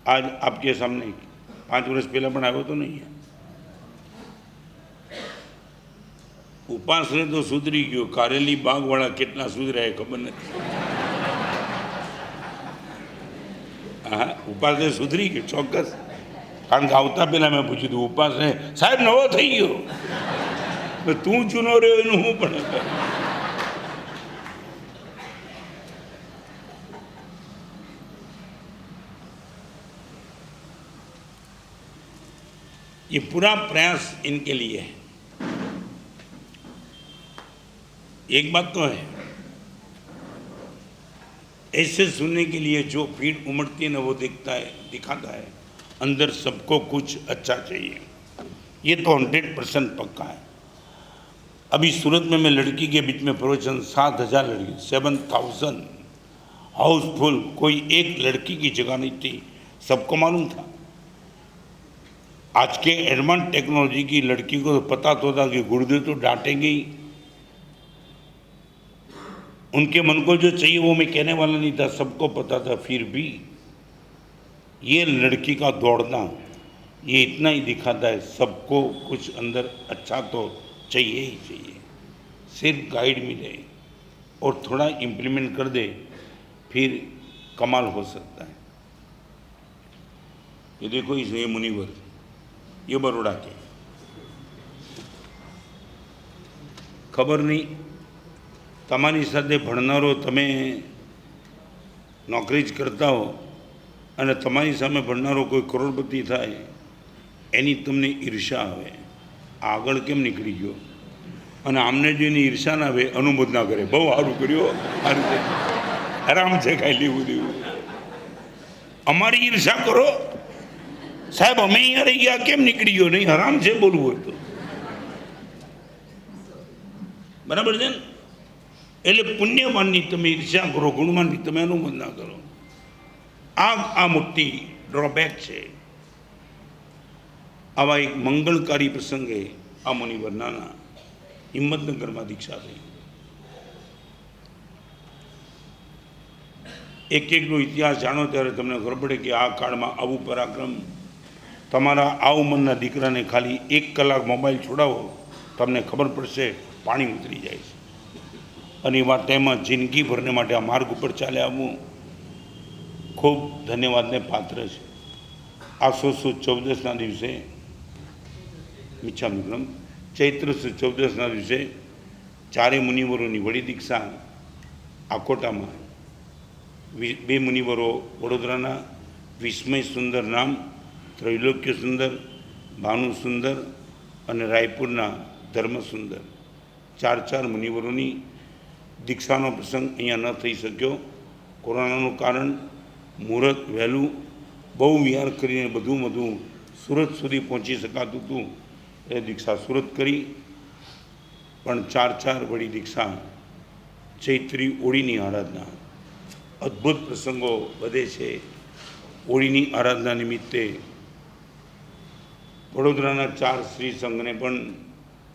आज आपके सामने 5 वर्ष पहला पण आव्यो तो नहीं है। उपासने तो सुधरी गयो, कारेली बागवाळा केटला सुधर्या खबर नहीं। हाँ, उपासने सुधरी गयो चौक्कस। कारण के आवता पहला मैं पूछ्યું હતું उपासने साहेब नवो थई गयो। तू जूनो रह्यो एनुं हुं पण ये पूरा प्रयास इनके लिए है। एक बात तो है, ऐसे सुनने के लिए जो भीड़ उमड़ती है ना वो दिखाता है अंदर सबको कुछ अच्छा चाहिए। ये तो 100% पक्का है। अभी सूरत में मैं लड़की के बीच में प्रवचन 7,000 लड़की 7,000 हाउसफुल, कोई एक लड़की की जगह नहीं थी, सबको मालूम था। आज के एडवांस टेक्नोलॉजी की लड़की को तो पता तो था कि गुरुदेव तो डांटेंगे ही। उनके मन को जो चाहिए वो मैं कहने वाला नहीं था, सबको पता था। फिर भी ये लड़की का दौड़ना ये इतना ही दिखाता है सबको कुछ अंदर अच्छा तो चाहिए ही चाहिए। सिर्फ गाइड मिले और थोड़ा इम्प्लीमेंट कर दे फिर कमाल हो सकता है। ये देखो ये मुनिवर, ये बरोड़ा के खबर नहीं तमारी साथे भणनारो तमे नौकरी ज करता हो अने तमारी सामे भणनारो कोई करोड़पति थाय एनी तमने ईर्षा आवे, आगळ केम निकળી गयो अने आमने जोईने ईर्षा ना आवे, अनुभव ना करे बहु सारूं कर्यो आ रीते आराम छे कांई लेवुं देवुं। अमारी ईर्षा करो साहेब, अमे अहींया रही गया केम निकળી गयो, नहीं हराम छे बोलवुं होय तो बराबर छे ने। एटले पुण्यवाननी तमे ईर्ष्या करो, गुणवाननी तमे अनुमोदन ना करो। आ मोटी ड्रॉबेक छे। आवा एक मंगलकारी प्रसंगे आ मुनिवर नाना हिम्मतनगर में दीक्षा थई। एक एक नो इतिहास जाणो त्यारे तमने खबर पड़े कि आ काल में आवुं पराक्रम। तमारा आ उमरना दीकराने खाली 1 कलाक मोबाइल छोड़ावो तमने खबर पड़शे पाणी उतरी जाय छे। अने एवा टाइममां जिंदगी भरने माटे आ मार्ग पर चाले आवुं खूब धन्यवादने पात्र छे। आसो सुद 14 दिवसे मिच्छामी क्रम चैत्र सुद 14 दिवसे 4 मुनिवरोनी वडी दीक्षा आकोटामां 2 मुनिवरो वडोदराना विस्मय सुंदर नाम, त्रैलोक्य सुंदर, भानु सुंदर और रायपुरना धर्म सुंदर 4 मुनिवरोनी दीक्षानो प्रसंग अहींया न थई शक्यो। कोरोनानुं कारण मुहूर्त वहेलुं बहु विहार करीने बधुं सूरत सुधी पहोंची शकातुं हतुं ए दीक्षा सूरत करी। पण 4 वडी दीक्षा चैत्री ओळीनी आराधना अद्भुत प्रसंगो बधे छे। ओळीनी आराधना निमित्ते वडोदराना 4 श्री संघने पण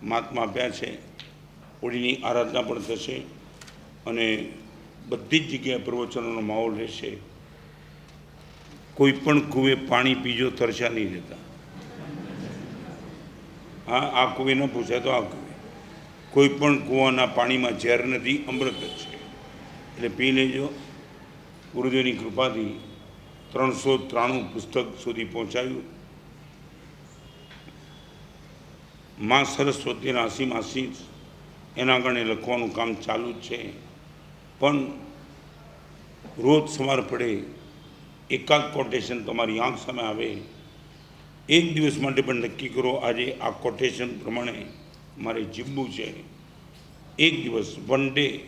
महात्मा आप्या छे। ओळीनी आराधना पण थशे अने बधी ज जग्याए प्रवचनोनो माहोल रहेशे। कोईपण कूवे पाणी पीजो तरस्या नहीं रहता। हाँ, आ कूवे न पूछाय तो आ कूवे कोईपण कूवाना पाणीमां झेर नथी, अमृत ज छे એટલે पी लेजो। गुरुदेवनी कृपाथी 393 पुस्तक सुधी पहोंचाड्युं। माँ सरस्वतीना असीम आशीष एना कारणे लखवानुं काम चालू ज छे। पण रोज सवार पड़े એકાદ કોટેશન તમારી આંખ સામે આવે, એક દિવસ માટે પણ નક્કી કરો આજે આ કોટેશન પ્રમાણે મારે જીવવું છે, એક દિવસ, વન ડે,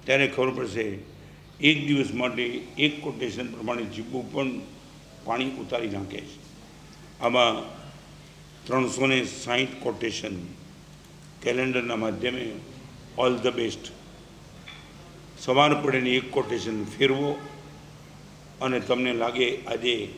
ત્યારે ખબર પડશે એક દિવસ માટે એક કોટેશન પ્રમાણે જીવવું પણ પાણી ઉતારી નાખે છે. આમાં 360 કોટેશન કેલેન્ડરના માધ્યમે ઓલ ધ બેસ્ટ. સવાર પડેને એક કોટેશન ફેરવો અને તમને લાગે આજે